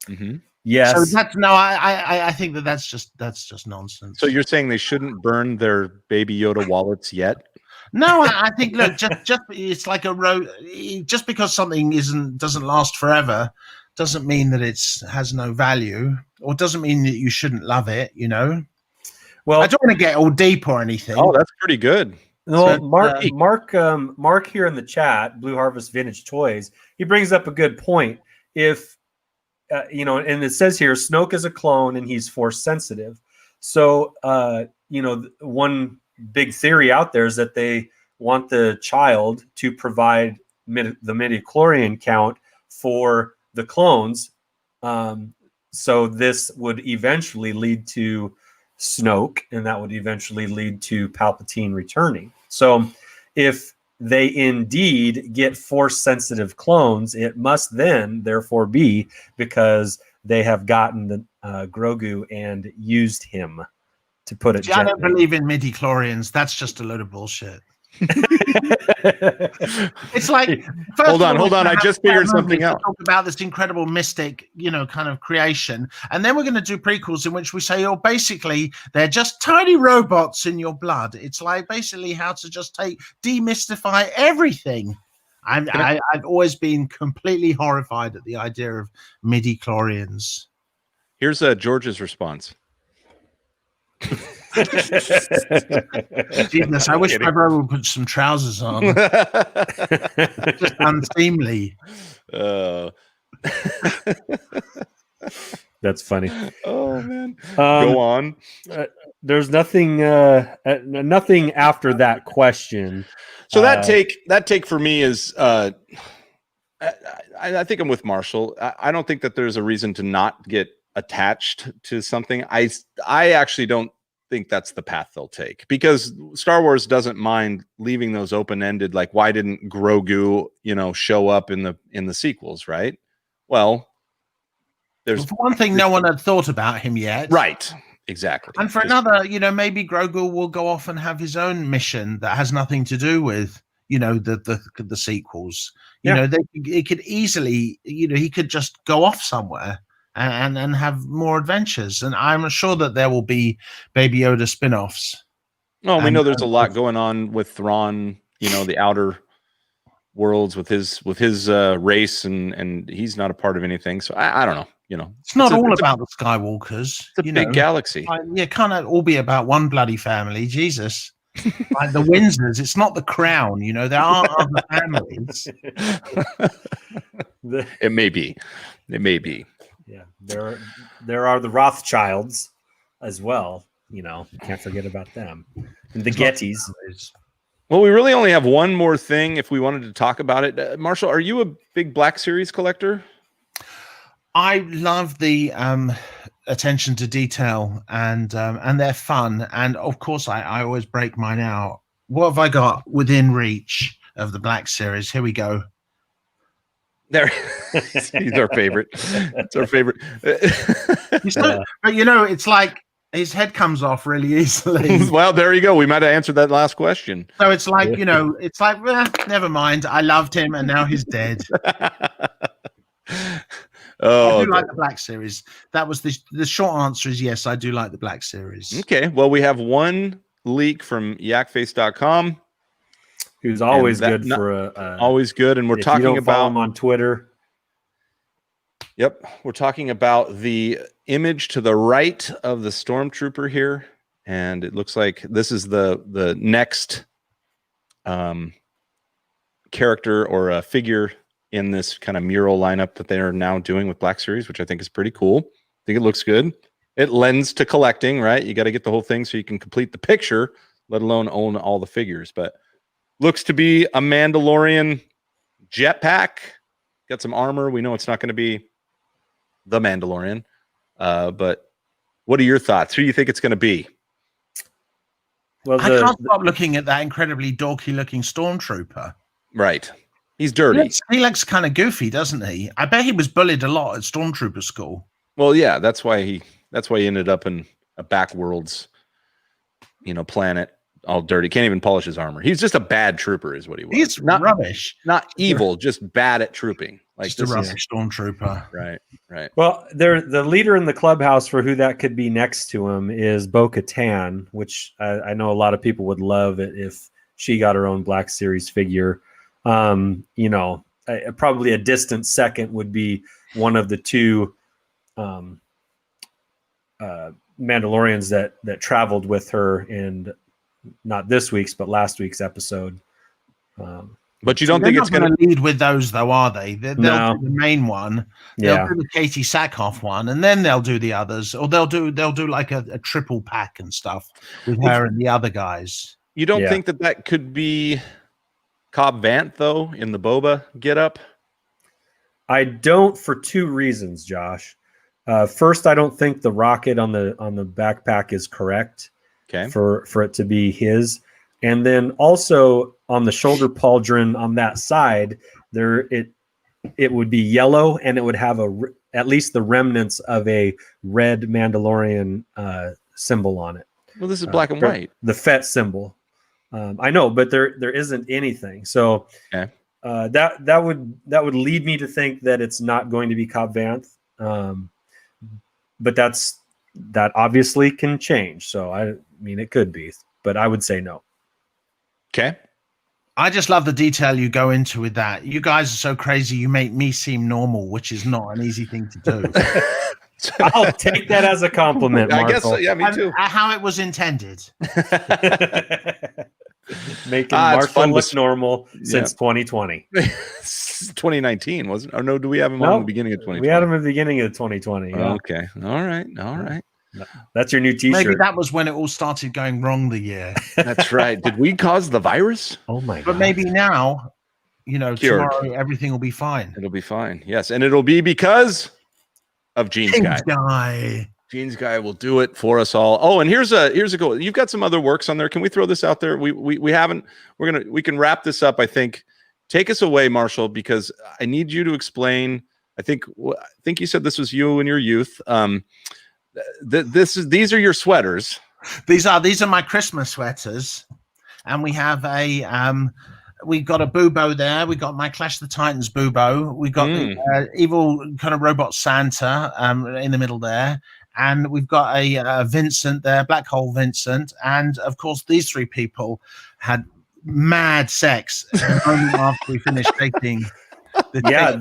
Mm-hmm. Yes. So I think that's just nonsense. So you're saying they shouldn't burn their Baby Yoda wallets yet? No, I think look, just it's like a road. Just because something doesn't last forever, doesn't mean that has no value, or doesn't mean that you shouldn't love it. Well, I don't want to get all deep or anything. Oh, that's pretty good. No, Mark here in the chat, Blue Harvest Vintage Toys, he brings up a good point. If and it says here, Snoke is a clone and he's force sensitive. So one big theory out there is that they want the child to provide the midichlorian count for the clones. So this would eventually lead to Snoke, and that would eventually lead to Palpatine returning. So if they indeed get force-sensitive clones, it must then therefore be because they have gotten the Grogu and used him, to put it gently. I don't believe in midichlorians. That's just a load of bullshit. It's like, hold on. I just figured something out. Talk about this incredible mystic, kind of creation, and then we're going to do prequels in which we say, basically they're just tiny robots in your blood. It's like basically how to just demystify everything. I've always been completely horrified at the idea of midichlorians. Here's George's response. Jesus, I wish my brother would put some trousers on. Just unseemly. That's funny. Oh man, go on. There's nothing after that question. So that take for me is I think I'm with Marshall. I don't think that there's a reason to not get attached to something. I actually don't think that's the path they'll take, because Star Wars doesn't mind leaving those open-ended. Like, why didn't Grogu, show up in the sequels, right? Well, there's for one thing, no one had thought about him yet. Right. Exactly. And for another, maybe Grogu will go off and have his own mission that has nothing to do with, the sequels. It could easily, he could just go off somewhere and have more adventures. And I'm sure that there will be Baby Yoda spin-offs. Oh, we know there's a lot going on with Thrawn, the outer worlds with his race, and he's not a part of anything. So I don't know. It's not all about the Skywalkers. It's a big galaxy. It can't all be about one bloody family. Jesus. Like the Windsors, it's not the crown. There are other families. It may be. Yeah, there are the Rothschilds as well. Can't forget about them. And the Gettys. Well, we really only have one more thing if we wanted to talk about it. Marshall, are you a big Black Series collector? I love the attention to detail, and they're fun. And of course, I always break mine out. What have I got within reach of the Black Series? Here we go. There, he's our favorite. It's our favorite. But it's like his head comes off really easily. Well, there you go. We might have answered that last question. So it's like, never mind. I loved him, and now he's dead. Oh, I do like the Black Series. That was the short answer is yes, I do like the Black Series. Okay. Well, we have one leak from yakface.com. Who's always good for always good. And we're talking about him on Twitter. Yep. We're talking about the image to the right of the Stormtrooper here. And it looks like this is the next character or a figure in this kind of mural lineup that they are now doing with Black Series, which I think is pretty cool. I think it looks good. It lends to collecting, right? You got to get the whole thing so you can complete the picture, let alone own all the figures. But looks to be a Mandalorian jetpack. Got some armor. We know it's not going to be the Mandalorian. But what are your thoughts? Who do you think it's going to be? Well, I can't stop looking at that incredibly dorky looking Stormtrooper. Right. He's dirty. He looks kind of goofy, doesn't he? I bet he was bullied a lot at Stormtrooper school. Well, yeah, that's why he ended up in a backworlds, planet, all dirty. Can't even polish his armor. He's just a bad trooper, is what he was. He's rubbish. Not evil, just bad at trooping. Like just a rubbish Stormtrooper. Right. Well, the leader in the clubhouse for who that could be next to him is Bo-Katan, which I know a lot of people would love it if she got her own Black Series figure. Probably a distant second would be one of the two Mandalorians that traveled with her in not this week's but last week's episode. But you don't think it's going to lead with those, though, are they? They'll do the main one. They'll do the Katie Sackhoff one, and then they'll do the others, or they'll do like a triple pack and stuff with her and the other guys. You don't think that could be Cobb Vanth, though, in the Boba getup? I don't, for two reasons, Josh. First, I don't think the rocket on the backpack is correct. Okay. For it to be his, and then also on the shoulder pauldron on that side, it would be yellow, and it would have at least the remnants of a red Mandalorian symbol on it. Well, this is black and white. The Fett symbol. I know, but there isn't anything. So that would lead me to think that it's not going to be Cobb Vanth. But that obviously can change. So I mean, it could be, but I would say no. Okay. I just love the detail you go into with that. You guys are so crazy. You make me seem normal, which is not an easy thing to do. I'll take that as a compliment, Marco. I guess so. Yeah, me too. How it was intended. Making Marco look normal since 2020. 2019, wasn't it? Or no, do we have him on the beginning of 2020? We had him at the beginning of 2020. Yeah. Okay. All right. That's your new t-shirt. Maybe that was when it all started going wrong the year. That's right. Did we cause the virus? Oh my God. But maybe now, Cured. tomorrow everything will be fine. It'll be fine. Yes. And it'll be because of Gene's Guy. Jeans guy will do it for us all. Oh, and here's a goal. You've got some other works on there. Can we throw this out there? We haven't. We can wrap this up. I think. Take us away, Marshall, because I need you to explain. I think you said this was you in your youth. These are your sweaters. These are my Christmas sweaters, and we have we've got a Bubo there. We got my Clash of the Titans Bubo. We got the evil kind of robot Santa in the middle there, and we've got a Vincent there, Black Hole Vincent, and of course these three people had mad sex after we finished taking. I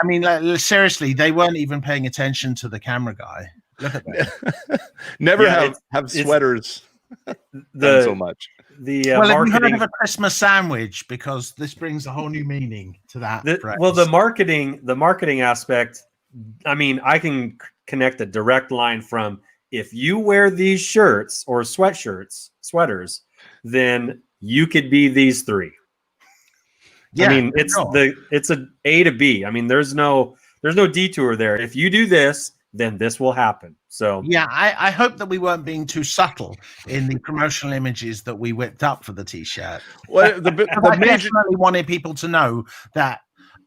mean, like, seriously, they weren't even paying attention to the camera guy. Look at that. Never have sweaters done so much. Well, have you heard of a Christmas sandwich? Because this brings a whole new meaning to that. The marketing aspect. I mean, I can connect a direct line from if you wear these shirts or sweaters, then you could be these three. Yeah, I mean, it's a A to B. I mean, there's no detour there. If you do this, then this will happen. So yeah, I hope that we weren't being too subtle in the promotional images that we whipped up for the t-shirt. Well, I definitely wanted people to know that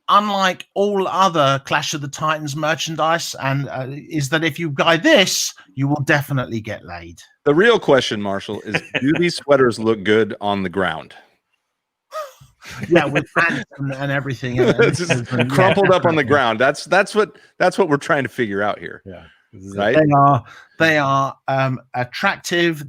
unlike all other Clash of the Titans merchandise, and is that if you buy this, you will definitely get laid. The real question, Marshall, is do these sweaters look good on the ground? Yeah, with pants and everything. And crumpled up on the ground. That's what we're trying to figure out here. Yeah. Right. They are attractive.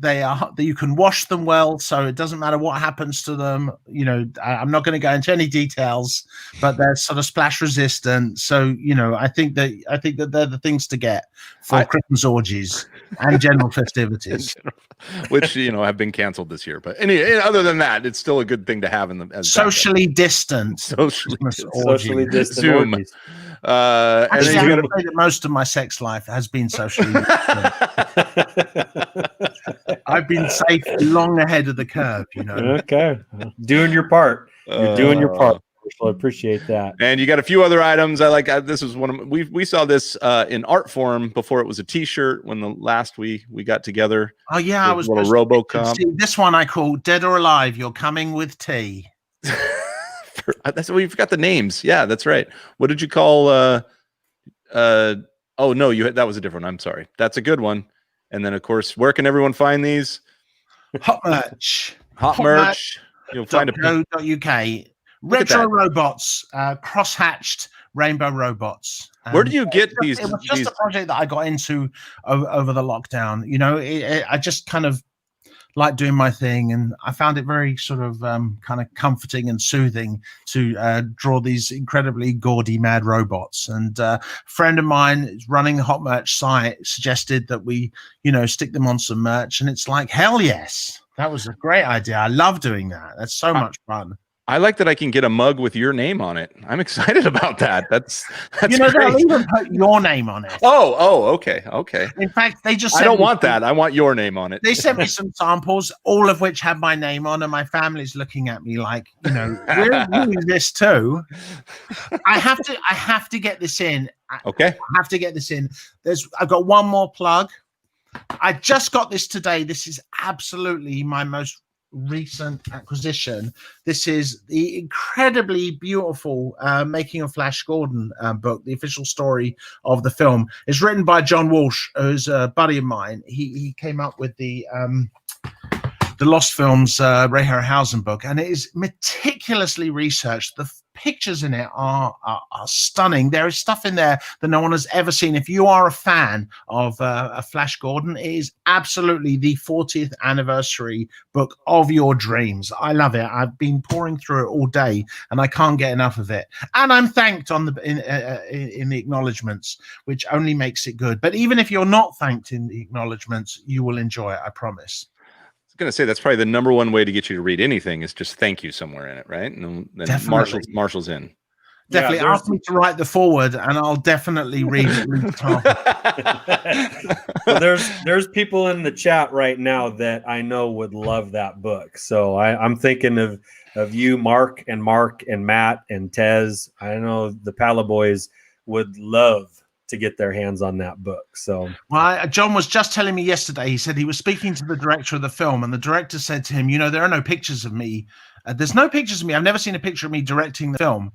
You can wash them well, so it doesn't matter what happens to them. You know, I'm not going to go into any details, but they're sort of splash resistant. So, you know, I think that they're the things to get for Christmas orgies and general festivities, which have been canceled this year. But anyway, other than that, it's still a good thing to have in the socially distant, socially distant Zoom. Orgies. Actually, I'm going to say that most of my sex life has been socially distant. I've been safe long ahead of the curve, Okay, doing your part. You're doing your part. I appreciate that. And you got a few other items. This was one of we saw this in art form before it was a T-shirt when the last we got together. Oh yeah, I was a little RoboCop. See, this one I call "Dead or Alive." You're coming with tea. That's we've got the names. Yeah, that's right. What did you call? Oh no, that was a different one. I'm sorry. That's a good one. And then of course, where can everyone find these? Hot merch. Hot merch. You'll find .co.uk. Retro robots, cross-hatched rainbow robots. Where do you get these? It was just a project that I got into over the lockdown. I just kind of like doing my thing, and I found it very sort of kind of comforting and soothing to draw these incredibly gaudy mad robots. And a friend of mine running the hot merch site suggested that we stick them on some merch, and it's like, hell yes, that was a great idea. I love doing that. That's so much fun. I like that I can get a mug with your name on it. I'm excited about that. That's great. They'll even put your name on it. Oh, okay. In fact, they just I don't want that. I want your name on it. They sent me some samples, all of which have my name on, and my family's looking at me like, we're doing this too. I have to get this in. Okay. I have to get this in. I've got one more plug. I just got this today. This is absolutely my most recent acquisition. This is the incredibly beautiful Making of Flash Gordon book, the official story of the film. It's written by John Walsh, who's a buddy of mine. He came up with the Lost Films Ray Harryhausen book, and it is meticulously researched. The pictures in it are stunning. There is stuff in there that no one has ever seen. If you are a fan of Flash Gordon, it is absolutely the 40th anniversary book of your dreams. I love it. I've been pouring through it all day, and I can't get enough of it. And I'm thanked in the acknowledgements, which only makes it good. But even if you're not thanked in the acknowledgements, you will enjoy it. I promise. Going to say that's probably the number one way to get you to read anything is just thank you somewhere in it, right? And then Marshall's in. Definitely ask me to write the forward, and I'll definitely read the top. Well, there's people in the chat right now that I know would love that book. So I'm thinking of you, Mark and Matt and Tez. I know the Pala boys would love to get their hands on that book. So, well, John was just telling me yesterday. He said he was speaking to the director of the film, and the director said to him, "You know, there are no pictures of me. There's no pictures of me. I've never seen a picture of me directing the film."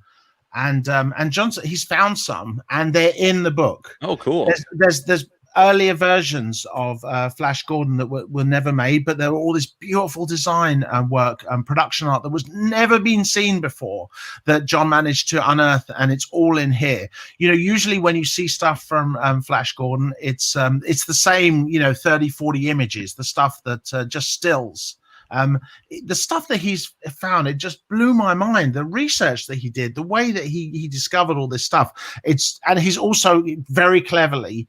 And John said he's found some, and they're in the book. Oh, cool. There's earlier versions of Flash Gordon that were never made, but there were all this beautiful design work and production art that was never been seen before that John managed to unearth, and it's all in here. You know, usually when you see stuff from Flash Gordon, it's the same, 30, 40 images, the stuff that just stills. The stuff that he's found, it just blew my mind. The research that he did, the way that he discovered all this stuff, and he's also very cleverly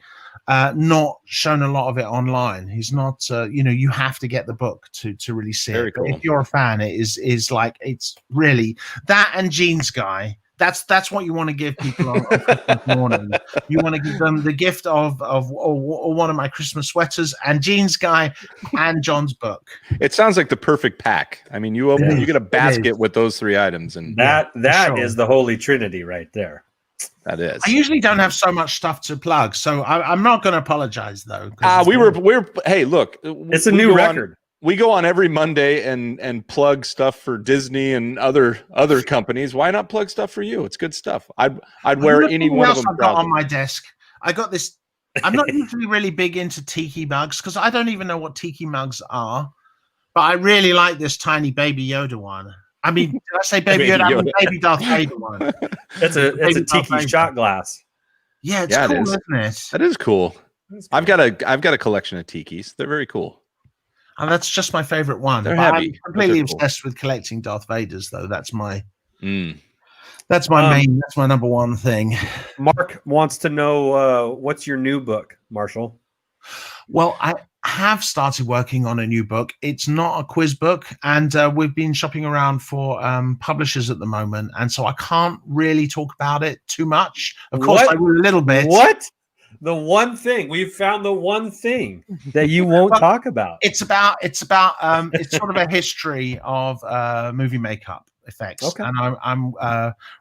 not shown a lot of it online. He's not, you have to get the book to really see Very it. cool. But if you're a fan, it is like, it's really that and Jeans Guy. That's what you want to give people on Christmas morning. You want to give them the gift of one of my Christmas sweaters and Jeans Guy and John's book. It sounds like the perfect pack. I mean, you get a basket with those 3 items, and that sure. is the holy trinity right there. that is. I usually don't have so much stuff to plug, so I'm not going to apologize though. Hey, look, It's a new record. We go on every Monday and plug stuff for Disney and other companies. Why not plug stuff for you? It's good stuff. I'd wear any one of them. I've got on my desk. I got this. I'm not usually really big into tiki mugs because I don't even know what tiki mugs are, but I really like this tiny Baby Yoda one. I mean, did I say Baby Yoda? I mean, Baby Darth Vader one. It's a tiki shot glass. Yeah, it's cool, isn't it? That is cool. I've got a collection of tikis. They're very cool. And that's just my favorite one. They're But heavy, I'm completely but they're obsessed with collecting Darth Vaders, though. That's my Mm. that's my main. That's my number one thing. Mark wants to know what's your new book, Marshall? Well, I have started working on a new book. It's not a quiz book, and we've been shopping around for publishers at the moment, and so I can't really talk about it too much. Of course, What? I will a little bit. What? The one thing we've found, the one thing that you won't talk about. It's about it's sort of a history of movie makeup effects. Okay. And I'm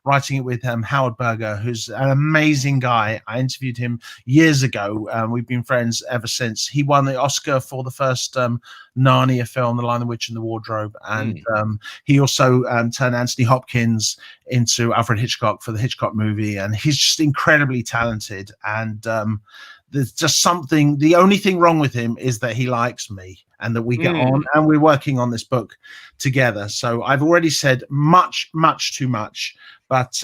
writing it with Howard Berger, who's an amazing guy. I interviewed him years ago. We've been friends ever since. He won the Oscar for the first Narnia film, The Lion, the Witch, and the Wardrobe. And he also turned Anthony Hopkins into Alfred Hitchcock for the Hitchcock movie. And he's just incredibly talented. And there's just something, the only thing wrong with him is that he likes me and that we get on, and we're working on this book together. So I've already said much too much, but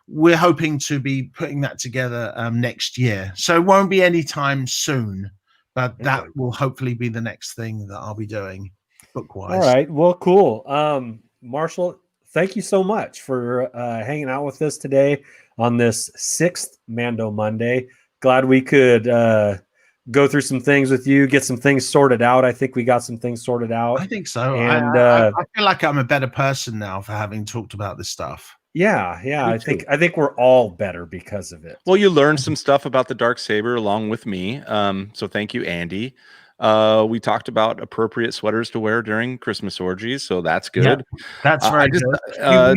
we're hoping to be putting that together next year. So it won't be any time soon, but that will hopefully be the next thing that I'll be doing book-wise. All right. Well, cool. Marshall, thank you so much for hanging out with us today on this 6th Mando Monday. Glad we could go through some things with you, get some things sorted out. I think we got some things sorted out. I think so. And I feel like I'm a better person now for having talked about this stuff. Yeah. I think we're all better because of it. Well, you learned some stuff about the Darksaber along with me. So thank you, Andy. We talked about appropriate sweaters to wear during Christmas orgies, so that's good. Yeah, that's very good.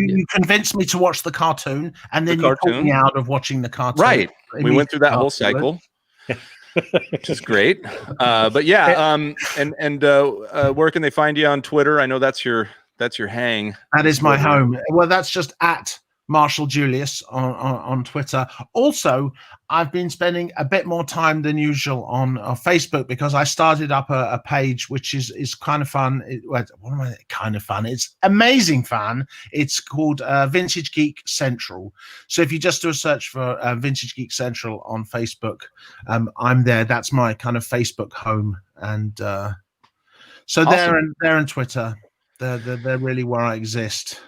You convinced me to watch the cartoon, and then you pulled me out of watching the cartoon. Right. We went through that whole cycle, which is great. But yeah, and where can they find you on Twitter? I know that's your hang. That is my home. Well, that's just at Marshall Julius on Twitter. Also, I've been spending a bit more time than usual on Facebook because I started up a page which is kind of fun. Kind of fun? It's amazing fun. It's called Vintage Geek Central. So if you just do a search for Vintage Geek Central on Facebook, I'm there. That's my kind of Facebook home, and so awesome. They're on Twitter. They're really where I exist.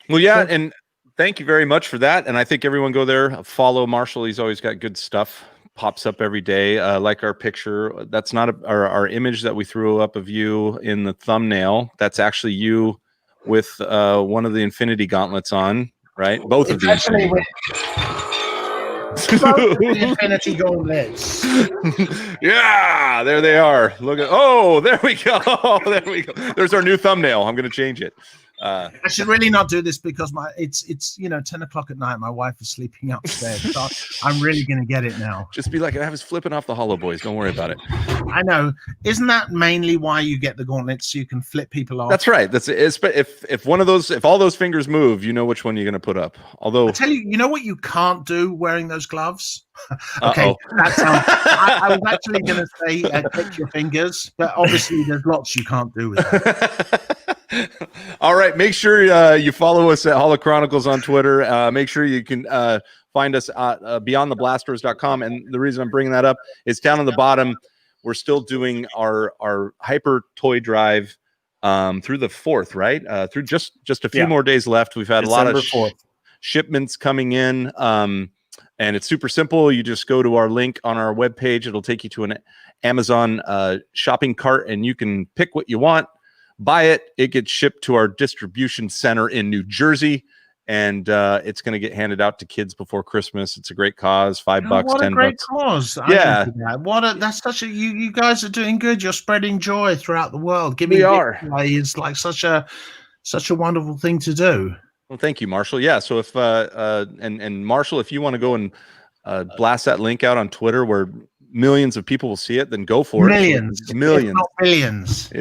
Well, yeah, and thank you very much for that. And I think everyone go there, follow Marshall. He's always got good stuff. Pops up every day. Like our picture. That's not our image that we threw up of you in the thumbnail. That's actually you with one of the Infinity Gauntlets on, right? Both of the Infinity Gauntlets. Yeah, there they are. Look at there we go. There we go. There's our new thumbnail. I'm going to change it. I should really not do this because it's 10 o'clock at night. My wife is sleeping upstairs. So I'm really going to get it now. Just be like, I was flipping off the Hollow Boys. Don't worry about it. I know. Isn't that mainly why you get the gauntlets, so you can flip people off? That's right. If all those fingers move, you know which one you're going to put up. Although I tell you, you know what you can't do wearing those gloves? Okay, that sounds. I was actually going to say click your fingers, but obviously there's lots you can't do with that. All right, make sure you follow us at Holo Chronicles on Twitter. Make sure you can find us at beyondtheblasters.com. And the reason I'm bringing that up is down on the bottom, we're still doing our hyper toy drive through the 4th, right? Through just a few more days left. We've had December a lot of shipments coming in, and it's super simple. You just go to our link on our webpage. It'll take you to an Amazon shopping cart, and you can pick what you want. Buy it. It gets shipped to our distribution center in New Jersey, and it's going to get handed out to kids before Christmas. It's a great cause. $5, what a $10. great cause! Yeah, That's such a you guys are doing good. You're spreading joy throughout the world. We are. Is like such a wonderful thing to do. Well, thank you, Marshall. Yeah. So if and Marshall, if you want to go and blast that link out on Twitter where millions of people will see it, then go for millions, it. Millions, if not billions.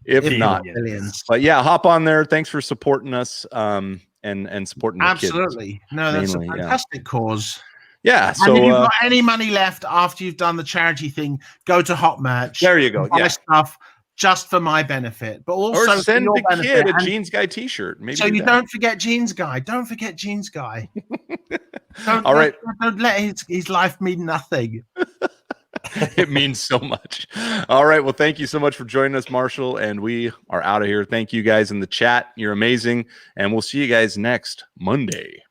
If not billions. But yeah, hop on there. Thanks for supporting us and supporting the absolutely kids. No, that's mainly, a fantastic cause. Yeah. So and if you've got any money left after you've done the charity thing, go to Hot Merch. There you go. Buy stuff just for my benefit, but also or send the benefit. kid a Jeans Guy T-shirt. Maybe so you don't forget Jeans Guy. Don't forget Jeans Guy. All right. Don't let his life mean nothing. It means so much. All right. Well, thank you so much for joining us, Marshall. And we are out of here. Thank you guys in the chat. You're amazing. And we'll see you guys next Monday.